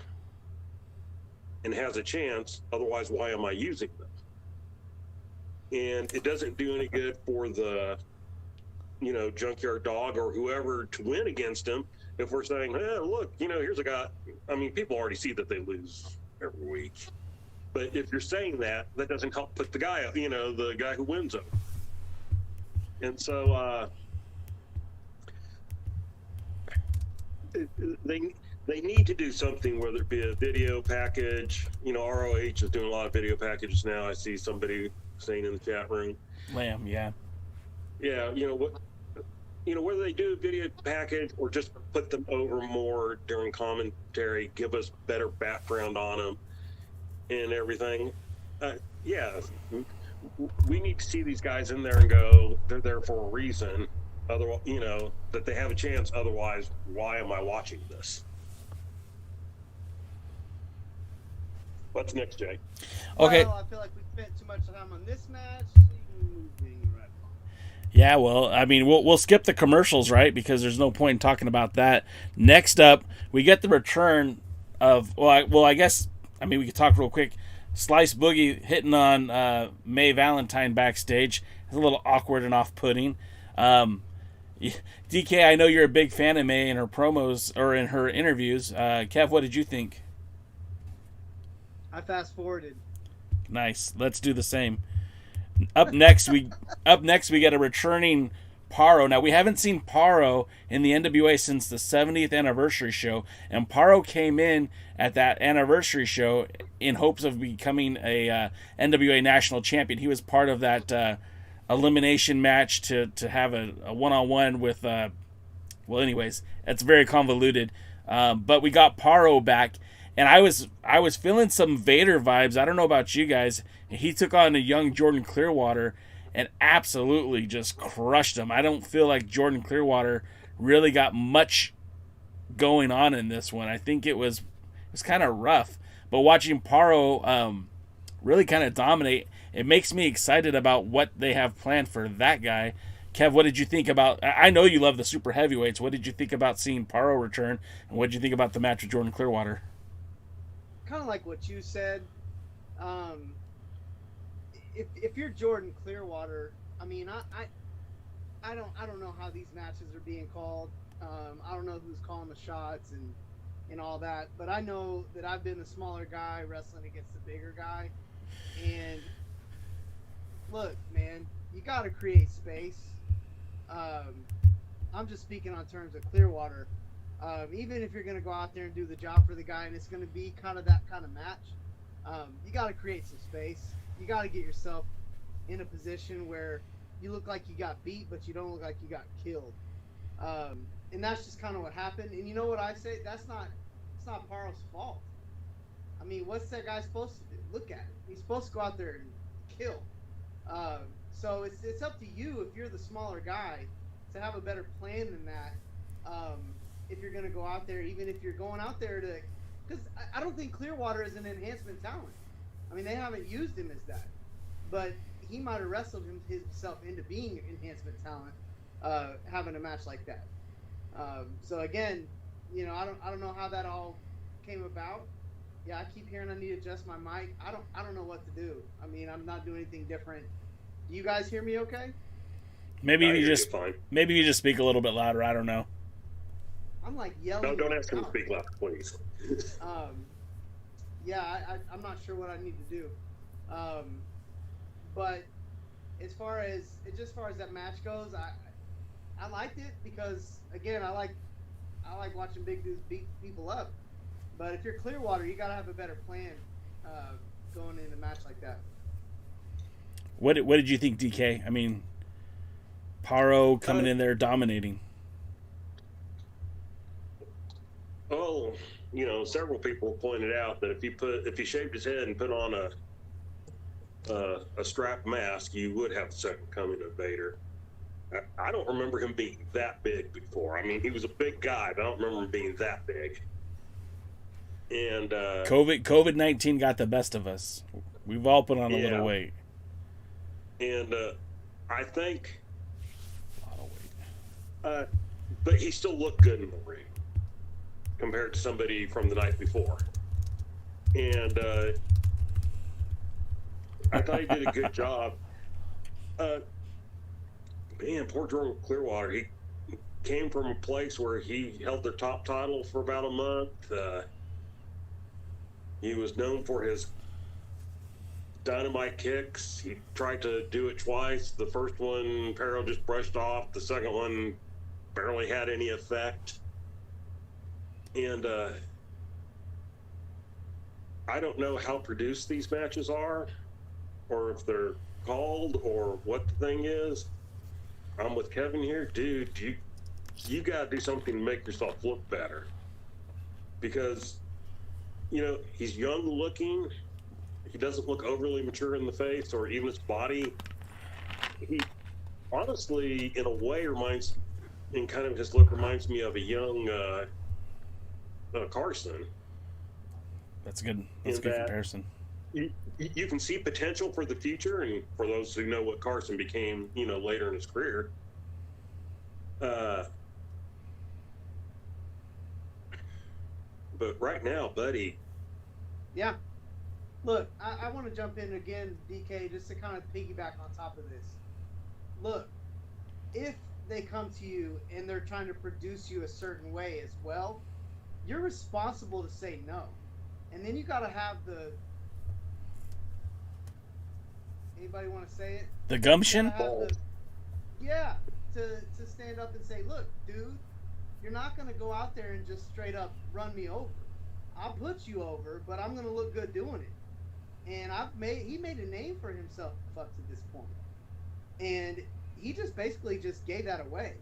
and has a chance. Otherwise, why am I using them? And it doesn't do any good for the, Junkyard Dog or whoever to win against him if we're saying, hey, look, here's a guy. I mean, people already see that they lose every week. But if you're saying that doesn't help put the guy up, the guy who wins over. And so they need to do something, whether it be a video package. ROH is doing a lot of video packages now. I see somebody saying in the chat room. Lamb, yeah. Yeah, whether they do a video package or just put them over more during commentary, give us better background on them and everything. We need to see these guys in there and go, they're there for a reason. Otherwise, that they have a chance. Otherwise, why am I watching this? What's next, Jay? Okay. Well, I feel like we spent too much time on this match. Yeah, well, I mean, we'll skip the commercials, right? Because there's no point in talking about that. Next up, we get the return of, I guess, we could talk real quick. Slice Boogie hitting on Mae Valentine backstage. It's a little awkward and off-putting. DK, I know you're a big fan of Mae in her promos or in her interviews. Kev, what did you think? I fast-forwarded. Nice. Let's do the same. Up next, we get a returning Paro. Now, we haven't seen Paro in the NWA since the 70th anniversary show, and Paro came in at that anniversary show in hopes of becoming a NWA national champion. He was part of that elimination match to have a one-on-one with, anyways, it's very convoluted. But we got Paro back, and I was feeling some Vader vibes. I don't know about you guys. He took on a young Jordan Clearwater and absolutely just crushed him. I don't feel like Jordan Clearwater really got much going on in this one. I think it was kind of rough. But watching Paro really kind of dominate, it makes me excited about what they have planned for that guy. Kev, what did you think about... I know you love the super heavyweights. What did you think about seeing Paro return? And what did you think about the match with Jordan Clearwater? Kind of like what you said. If you're Jordan Clearwater, I mean, I don't know how these matches are being called. I don't know who's calling the shots and all that, but I know that I've been the smaller guy wrestling against the bigger guy. And look, man, you got to create space. I'm just speaking on terms of Clearwater. Even if you're going to go out there and do the job for the guy and it's going to be kind of that kind of match, you got to create some space. You got to get yourself in a position where you look like you got beat, but you don't look like you got killed. And that's just kind of what happened. And you know what I say? It's not Paro's fault. I mean, what's that guy supposed to do? Look at it. He's supposed to go out there and kill. So it's up to you, if you're the smaller guy, to have a better plan than that. If you're going to go out there, even if you're going out there to... Because I don't think Clearwater is an enhancement talent. I mean, they haven't used him as that. But he might have wrestled himself into being an enhancement talent, having a match like that. So again, you know, I don't know how that all came about. Yeah, I keep hearing I need to adjust my mic. I don't know what to do. I mean, I'm not doing anything different. Do you guys hear me okay? Maybe you just speak a little bit louder. I don't know. I'm like yelling. No, don't ask him to speak louder, please. Yeah, I'm not sure what I need to do. But as far as that match goes, I liked it because, again, I like watching big dudes beat people up. But if you're Clearwater, you got to have a better plan going in a match like that. What did you think, DK? I mean, Paro coming in there dominating. Well, you know, several people pointed out that if he shaved his head and put on a strap mask, you would have the second coming of Vader. I don't remember him being that big before. I mean, he was a big guy, but I don't remember him being that big. And COVID-19 got the best of us. We've all put on a little weight. And I think, but he still looked good in the ring compared to somebody from the night before. And I thought he did a good job. Man, poor Jordan Clearwater. He came from a place where he held their top title for about a month. He was known for his dynamite kicks. He tried to do it twice. The first one, Paro just brushed off. The second one barely had any effect. And I don't know how produced these matches are, or if they're called, or what the thing is. I'm with Kevin here. Dude, you got to do something to make yourself look better. Because, you know, he's young looking. He doesn't look overly mature in the face or even his body. He honestly, in a way, his look reminds me of a young Carson. That's good. That's a good comparison. You can see potential for the future, and for those who know what Carson became, you know, later in his career. But right now, buddy. Yeah. Look, I want to jump in again, DK, just to kind of piggyback on top of this. Look, if they come to you and they're trying to produce you a certain way as well, you're responsible to say no. And then you got to have the... Anybody want to say it? The gumption? Yeah, to stand up and say, look, dude, you're not going to go out there and just straight up run me over. I'll put you over, but I'm going to look good doing it. And he made a name for himself up to this point. And he just basically just gave that away.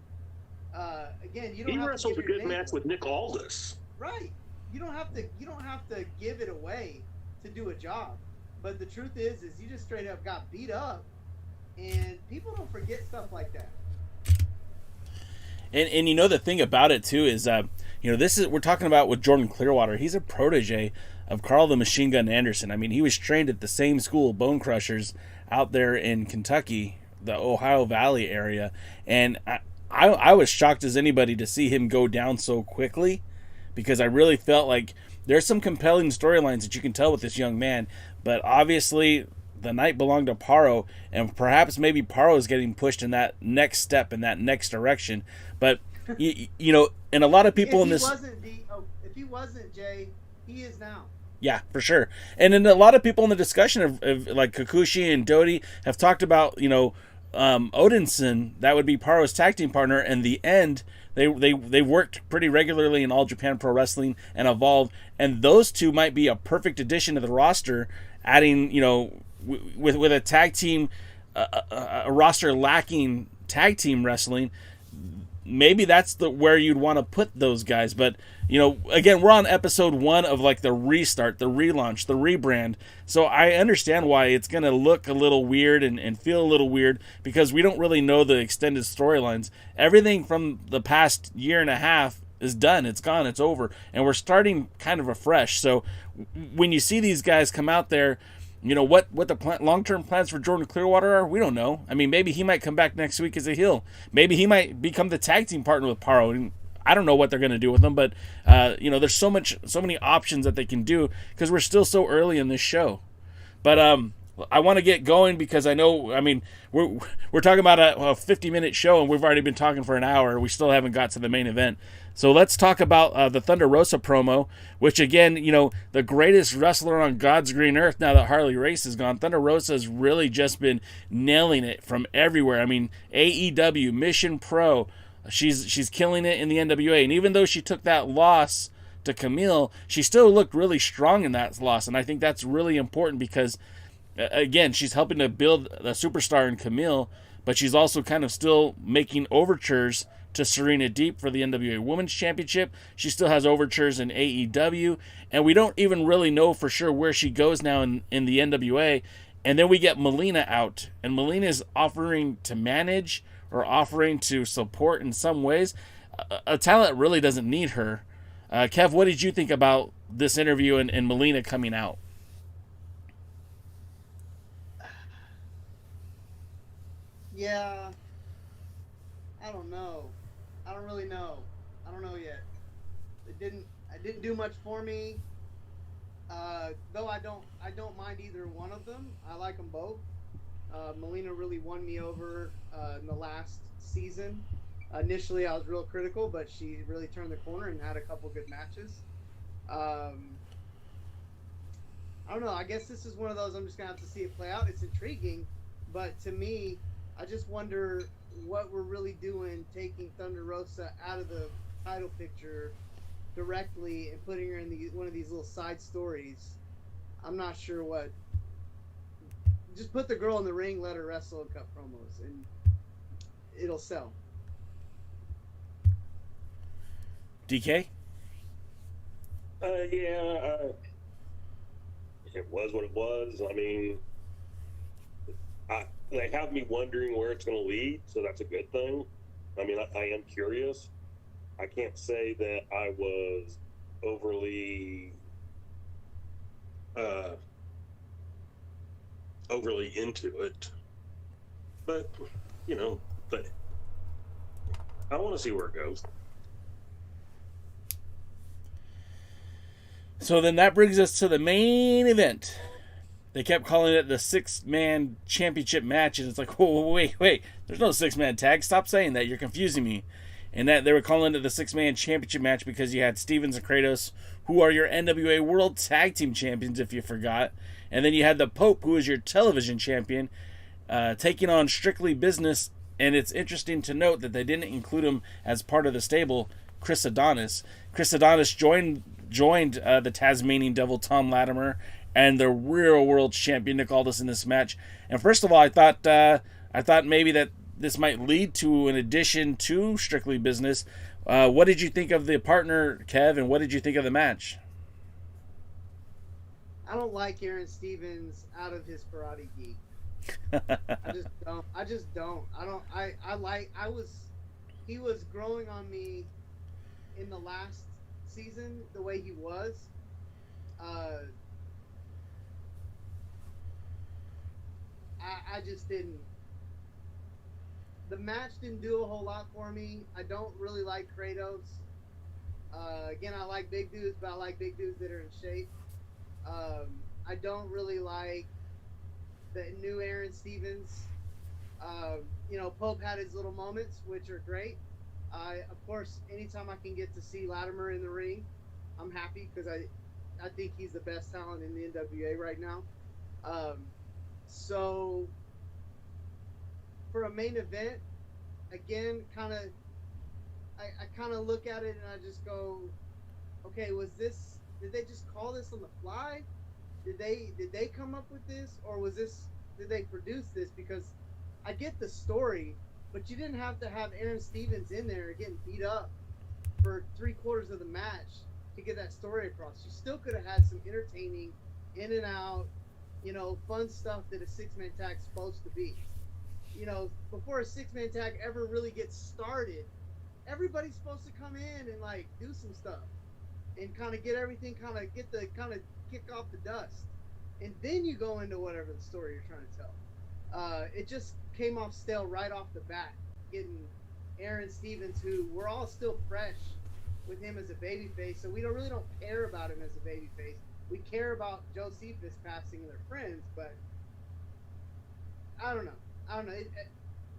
Again, you don't have to wrestled a good match with Nick Aldis. Right. You don't have to give it away to do a job. But the truth is you just straight up got beat up, and people don't forget stuff like that. And you know, the thing about it too is, we're talking about with Jordan Clearwater. He's a protege of Carl the Machine Gun Anderson. I mean, he was trained at the same school, Bone Crushers, out there in Kentucky, the Ohio Valley area. And I was shocked as anybody to see him go down so quickly, because I really felt like there's some compelling storylines that you can tell with this young man. But obviously, the night belonged to Paro, and perhaps maybe Paro is getting pushed in that next step, in that next direction. But you know, and a lot of people in this, if he wasn't, Jay, he is now. Yeah, for sure. And then a lot of people in the discussion of like Kikuchi and Dodi have talked about, you know, Odinson, that would be Paro's tag team partner, and the end. They worked pretty regularly in All Japan Pro Wrestling and Evolve, and those two might be a perfect addition to the roster, adding, you know, with a tag team, a roster lacking tag team wrestling. Maybe that's where you'd want to put those guys. But, you know, again, we're on episode 1 of like the restart, the relaunch, the rebrand. So I understand why it's going to look a little weird and feel a little weird, because we don't really know the extended storylines. Everything from the past year and a half is done. It's gone. It's over. And we're starting kind of afresh. So when you see these guys come out there, you know, what the long-term plans for Jordan Clearwater are, we don't know. I mean, maybe he might come back next week as a heel. Maybe he might become the tag team partner with Paro. I don't know what they're going to do with him, but, you know, there's so many options that they can do, because we're still so early in this show. But I want to get going, because I know, I mean, we're talking about a 50-minute show, and we've already been talking for an hour. We still haven't got to the main event. So let's talk about the Thunder Rosa promo, which, again, you know, the greatest wrestler on God's green earth now that Harley Race is gone. Thunder Rosa has really just been nailing it from everywhere. I mean, AEW, Mission Pro, she's killing it in the NWA. And even though she took that loss to Camille, she still looked really strong in that loss. And I think that's really important, because, again, she's helping to build a superstar in Camille, but she's also kind of still making overtures to Serena Deep for the NWA Women's Championship. She still has overtures in AEW, and we don't even really know for sure where she goes now in the NWA. And then we get Melina out, and Melina is offering to manage or offering to support in some ways. A talent really doesn't need her. Kev, what did you think about this interview and Melina coming out? Yeah, I don't know. I don't really know. I don't know yet. It didn't do much for me. Though I don't mind either one of them. I like them both. Melina really won me over in the last season. Initially, I was real critical, but she really turned the corner and had a couple good matches. I don't know. I guess this is one of those I'm just gonna have to see it play out. It's intriguing, but to me, I just wonder what we're really doing, taking Thunder Rosa out of the title picture directly and putting her in one of these little side stories. I'm not sure what. Just put the girl in the ring, let her wrestle and cut promos, and it'll sell. DK? It was what it was. I mean, they have me wondering where it's going to lead, so that's a good thing. I mean, I am curious. I can't say that I was overly into it, but you know, but I want to see where it goes. So then that brings us to the main event. They kept calling it the 6-man championship match, and it's like, whoa, wait. There's no 6-man tag. Stop saying that. You're confusing me. And that they were calling it the 6-man championship match because you had Stevens and Kratos, who are your NWA World Tag Team Champions, if you forgot. And then you had the Pope, who is your television champion, taking on Strictly Business. And it's interesting to note that they didn't include him as part of the stable, Chris Adonis. Chris Adonis joined the Tasmanian Devil, Tom Latimer, and the real world champion Nick Aldis in this match. And first of all, I thought maybe that this might lead to an addition to Strictly Business. What did you think of the partner, Kev, and what did you think of the match? I don't like Aaron Stevens out of his Karate Geek. I just don't. he was growing on me in the last season the way he was. I just didn't. The match didn't do a whole lot for me. I don't really like Kratos. Again, I like big dudes, but I like big dudes that are in shape. I don't really like the new Aaron Stevens. Pope had his little moments, which are great. Of course, anytime I can get to see Latimer in the ring, I'm happy because I think he's the best talent in the NWA right now. So for a main event, again, I kind of look at it and I just go, okay, did they just call this on the fly? Did they come up with this, or did they produce this? Because I get the story, but you didn't have to have Aaron Stevens in there getting beat up for 3/4 of the match to get that story across. You still could have had some entertaining, in and out, fun stuff that a 6-man tag's supposed to be. Before a 6-man tag ever really gets started, everybody's supposed to come in and like do some stuff and kind of get everything kick off the dust, and then you go into whatever the story you're trying to tell. It just came off stale right off the bat, getting Aaron Stevens, who we're all still fresh with him as a babyface, so we really don't care about him as a babyface. We care about Josephus passing their friends, but I don't know.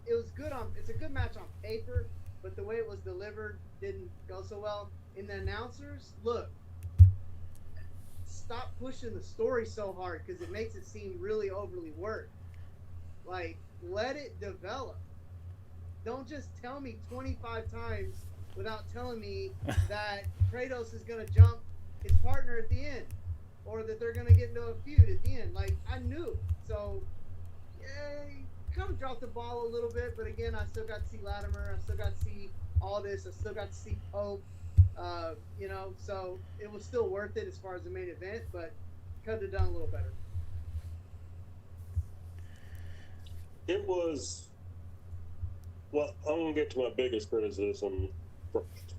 It was good it's a good match on paper, but the way it was delivered didn't go so well. And the announcers, look, stop pushing the story so hard because it makes it seem really overly worked. Like, let it develop. Don't just tell me 25 times without telling me that Kratos is going to jump his partner at the end, or that they're going to get into a feud at the end. Like, I knew. So, yay. Kind of dropped the ball a little bit, but again, I still got to see Latimer. I still got to see all this. I still got to see Pope. So it was still worth it as far as the main event, but could have done a little better. It was. Well, I'm going to get to my biggest criticism first.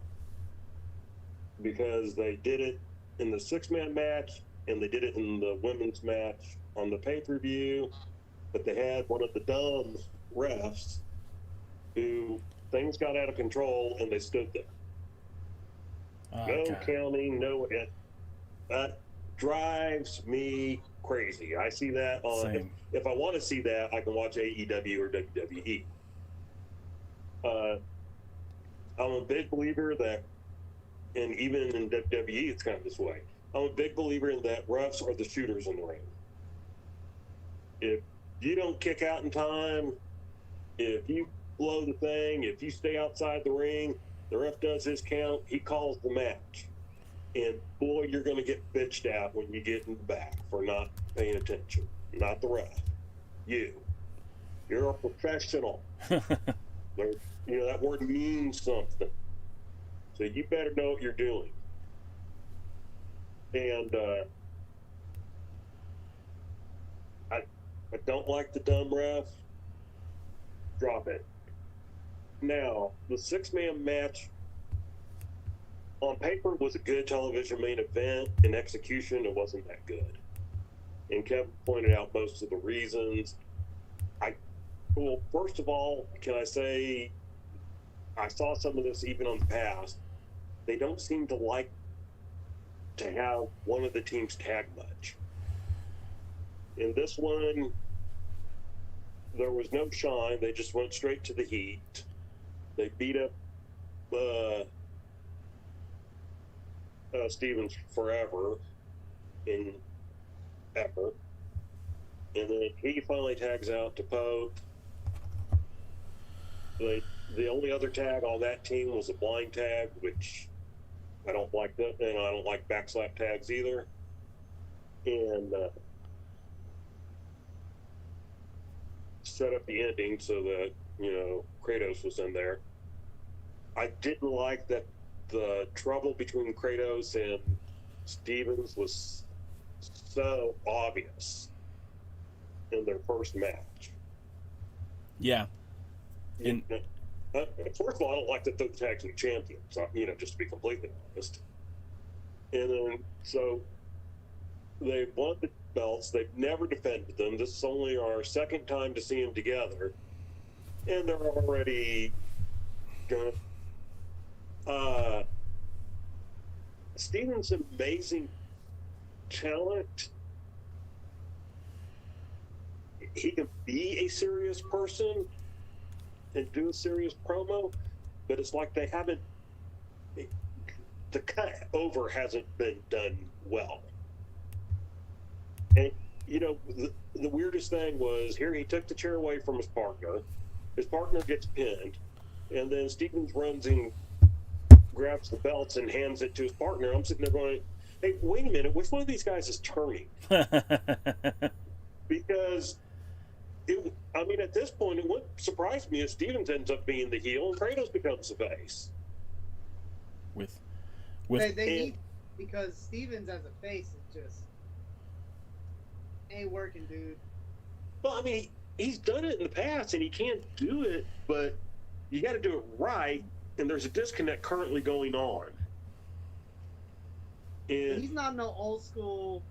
Because they did it in the 6-man match, and they did it in the women's match on the pay-per-view. But they had one of the dumb refs who things got out of control and they stood there. No counting, no. That drives me crazy. I see that on. If I want to see that, I can watch AEW or WWE. I'm a big believer that, and even in WWE, it's kind of this way. I'm a big believer in that refs are the shooters in the ring. If you don't kick out in time, if you blow the thing, if you stay outside the ring, the ref does his count, he calls the match. And boy, you're going to get bitched out when you get in the back for not paying attention. Not the ref. You're a professional. That word means something. So you better know what you're doing. And I don't like the dumb ref. Drop it. Now, the 6-man match on paper was a good television main event. In execution, it wasn't that good. And Kevin pointed out most of the reasons. Well, first of all, can I say, I saw some of this even on the past. They don't seem to like to have one of the teams tag much. In this one, there was no shine. They just went straight to the heat. They beat up Stevens forever in effort. And then he finally tags out to Pope. The only other tag on that team was a blind tag, which I don't like that, and I don't like backslap tags either. And set up the ending so that, Kratos was in there. I didn't like that the trouble between Kratos and Stevens was so obvious in their first match. Yeah. First of all, I don't like that they're the tag team champions, just to be completely honest. And then, so they won the belts. They've never defended them. This is only our second time to see them together. And they're already going to... Steven's amazing talent. He can be a serious person and do a serious promo, but it's like they haven't... The cut over hasn't been done well. And, the weirdest thing was, here he took the chair away from his partner. His partner gets pinned, and then Stevens runs and grabs the belts and hands it to his partner. I'm sitting there going, hey, wait a minute, which one of these guys is turning? Because, at this point, it wouldn't surprise me if Stevens ends up being the heel and Kratos becomes the face. They need, because Stevens as a face is just ain't working, dude. Well, he's done it in the past and he can't do it, but you got to do it right, and there's a disconnect currently going on. And he's not no old school,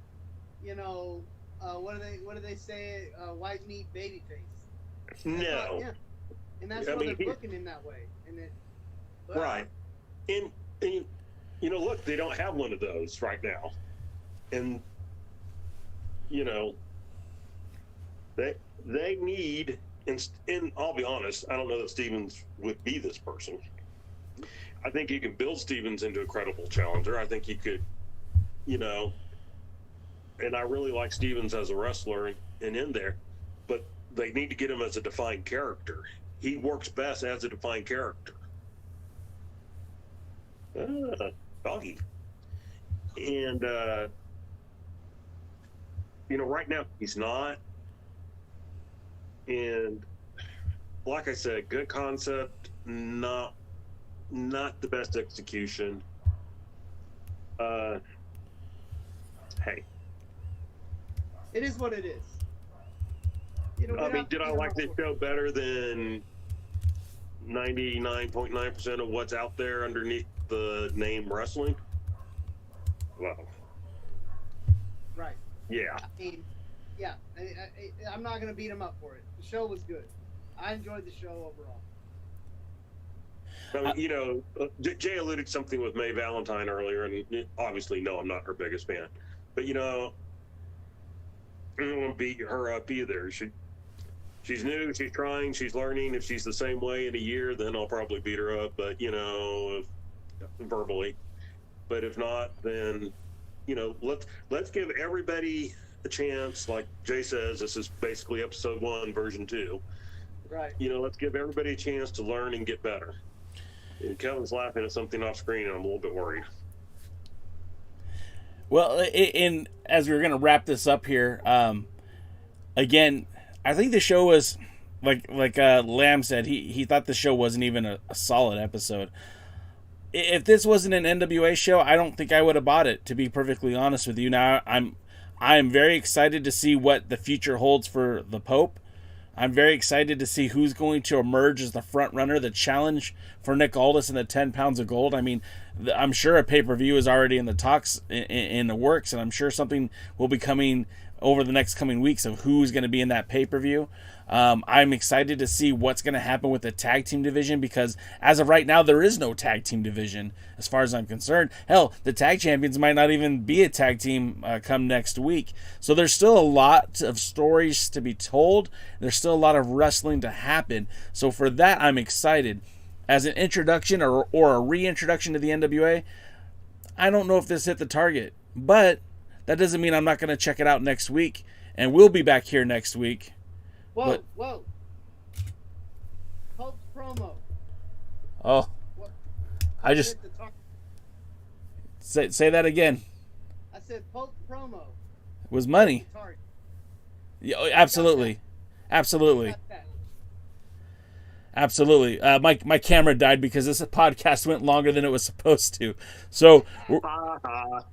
what do they say? White meat baby face. No. And that's why they're booking him that way. Right. And look, they don't have one of those right now. And, they need, and I'll be honest, I don't know that Stevens would be this person. I think you can build Stevens into a credible challenger. I think you could, and I really like Stevens as a wrestler and in there, but they need to get him as a defined character. He works best as a defined character. Doggy. And, right now he's not. And like I said, good concept, not the best execution. Hey. It is what it is. Did I like this show better than 99.9% of what's out there underneath the name wrestling? Well, right. Yeah. I'm not gonna beat him up for it. The show was good. I enjoyed the show overall. Jay alluded to something with Mae Valentine earlier, and obviously, no, I'm not her biggest fan. But I don't want to beat her up either. She's new, she's trying, she's learning. If she's the same way in a year, then I'll probably beat her up. But verbally. But if not, then let's give everybody a chance. Like Jay says, this is basically episode 1, version 2. Right. Let's give everybody a chance to learn and get better. And Kevin's laughing at something off screen, and I'm a little bit worried. Well, as we're going to wrap this up here, again, I think the show was, like Lamb said, he thought the show wasn't even a solid episode. If this wasn't an NWA show, I don't think I would have bought it, to be perfectly honest with you. Now, I'm very excited to see what the future holds for the Pope. I'm very excited to see who's going to emerge as the front runner, the challenge for Nick Aldis and the 10 pounds of gold. I'm sure a pay-per-view is already in the talks, in the works, and I'm sure something will be coming over the next coming weeks of who's going to be in that pay-per-view. I'm excited to see what's going to happen with the tag team division, because as of right now, there is no tag team division as far as I'm concerned. Hell, the tag champions might not even be a tag team come next week. So there's still a lot of stories to be told. There's still a lot of wrestling to happen. So for that, I'm excited. As an introduction or a reintroduction to the NWA, I don't know if this hit the target, but that doesn't mean I'm not going to check it out next week, and we'll be back here next week. Whoa. Pope's promo. Oh. What? I just... Say that again. I said Pope's promo. It was money. Yeah, absolutely. Absolutely. Absolutely. My camera died because this podcast went longer than it was supposed to. So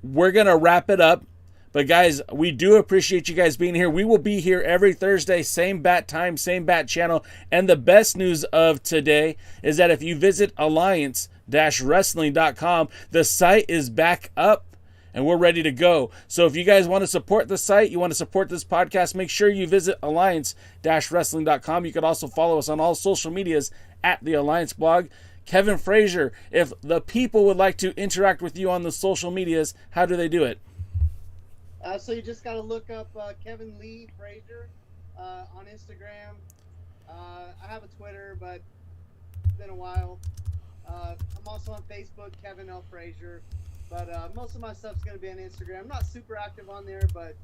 we're going to wrap it up. But guys, we do appreciate you guys being here. We will be here every Thursday, same bat time, same bat channel. And the best news of today is that if you visit alliance-wrestling.com, the site is back up and we're ready to go. So if you guys want to support the site, you want to support this podcast, make sure you visit alliance-wrestling.com. You can also follow us on all social medias at the Alliance Blog. Kevin Frazier, if the people would like to interact with you on the social medias, how do they do it? So you just got to look up Kevin Lee Frazier on Instagram. I have a Twitter, but it's been a while. I'm also on Facebook, Kevin L. Frazier. But most of my stuff's going to be on Instagram. I'm not super active on there, but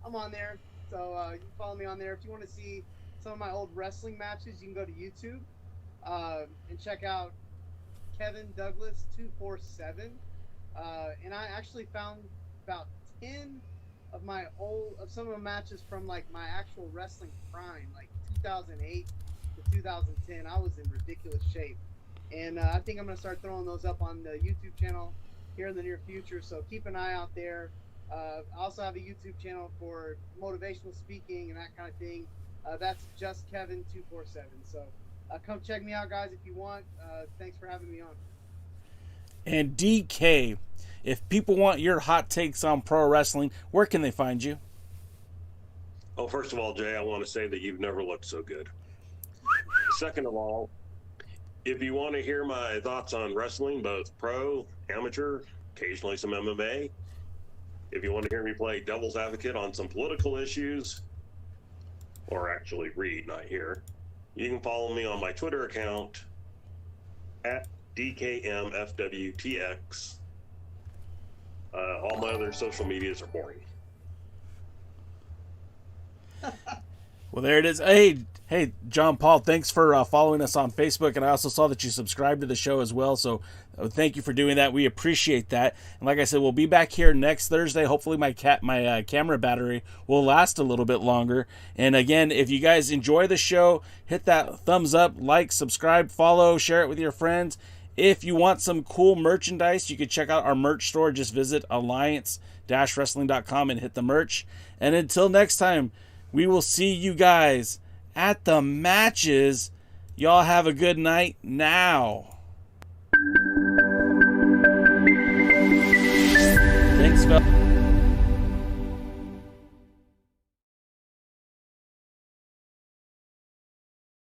I'm on there. So you can follow me on there. If you want to see some of my old wrestling matches, you can go to YouTube and check out Kevin Douglas 247. And I actually found about 10 of some of my matches from like my actual wrestling prime, like 2008 to 2010. I was in ridiculous shape, and I think I'm gonna start throwing those up on the YouTube channel here in the near future. So keep an eye out there. I also have a YouTube channel for motivational speaking and that kind of thing. That's just Kevin 247. So come check me out, guys, if you want. Thanks for having me on. And DK, if people want your hot takes on pro wrestling, where can they find you? Oh, first of all, Jay, I want to say that you've never looked so good. Second of all, if you want to hear my thoughts on wrestling, both pro, amateur, occasionally some MMA, if you want to hear me play devil's advocate on some political issues, or actually read, not hear, you can follow me on my Twitter account at DKMFWTX. All my other social medias are boring. Well, there it is. Hey, John Paul, thanks for following us on Facebook, and I also saw that you subscribed to the show as well, so thank you for doing that. We appreciate that. And like I said, we'll be back here next Thursday. Hopefully my camera battery will last a little bit longer. And again, if you guys enjoy the show, hit that thumbs up, like, subscribe, follow, share it with your friends. If you want some cool merchandise, you can check out our merch store. Just visit alliance-wrestling.com and hit the merch. And until next time, we will see you guys at the matches. Y'all have a good night now. Thanks, fellas.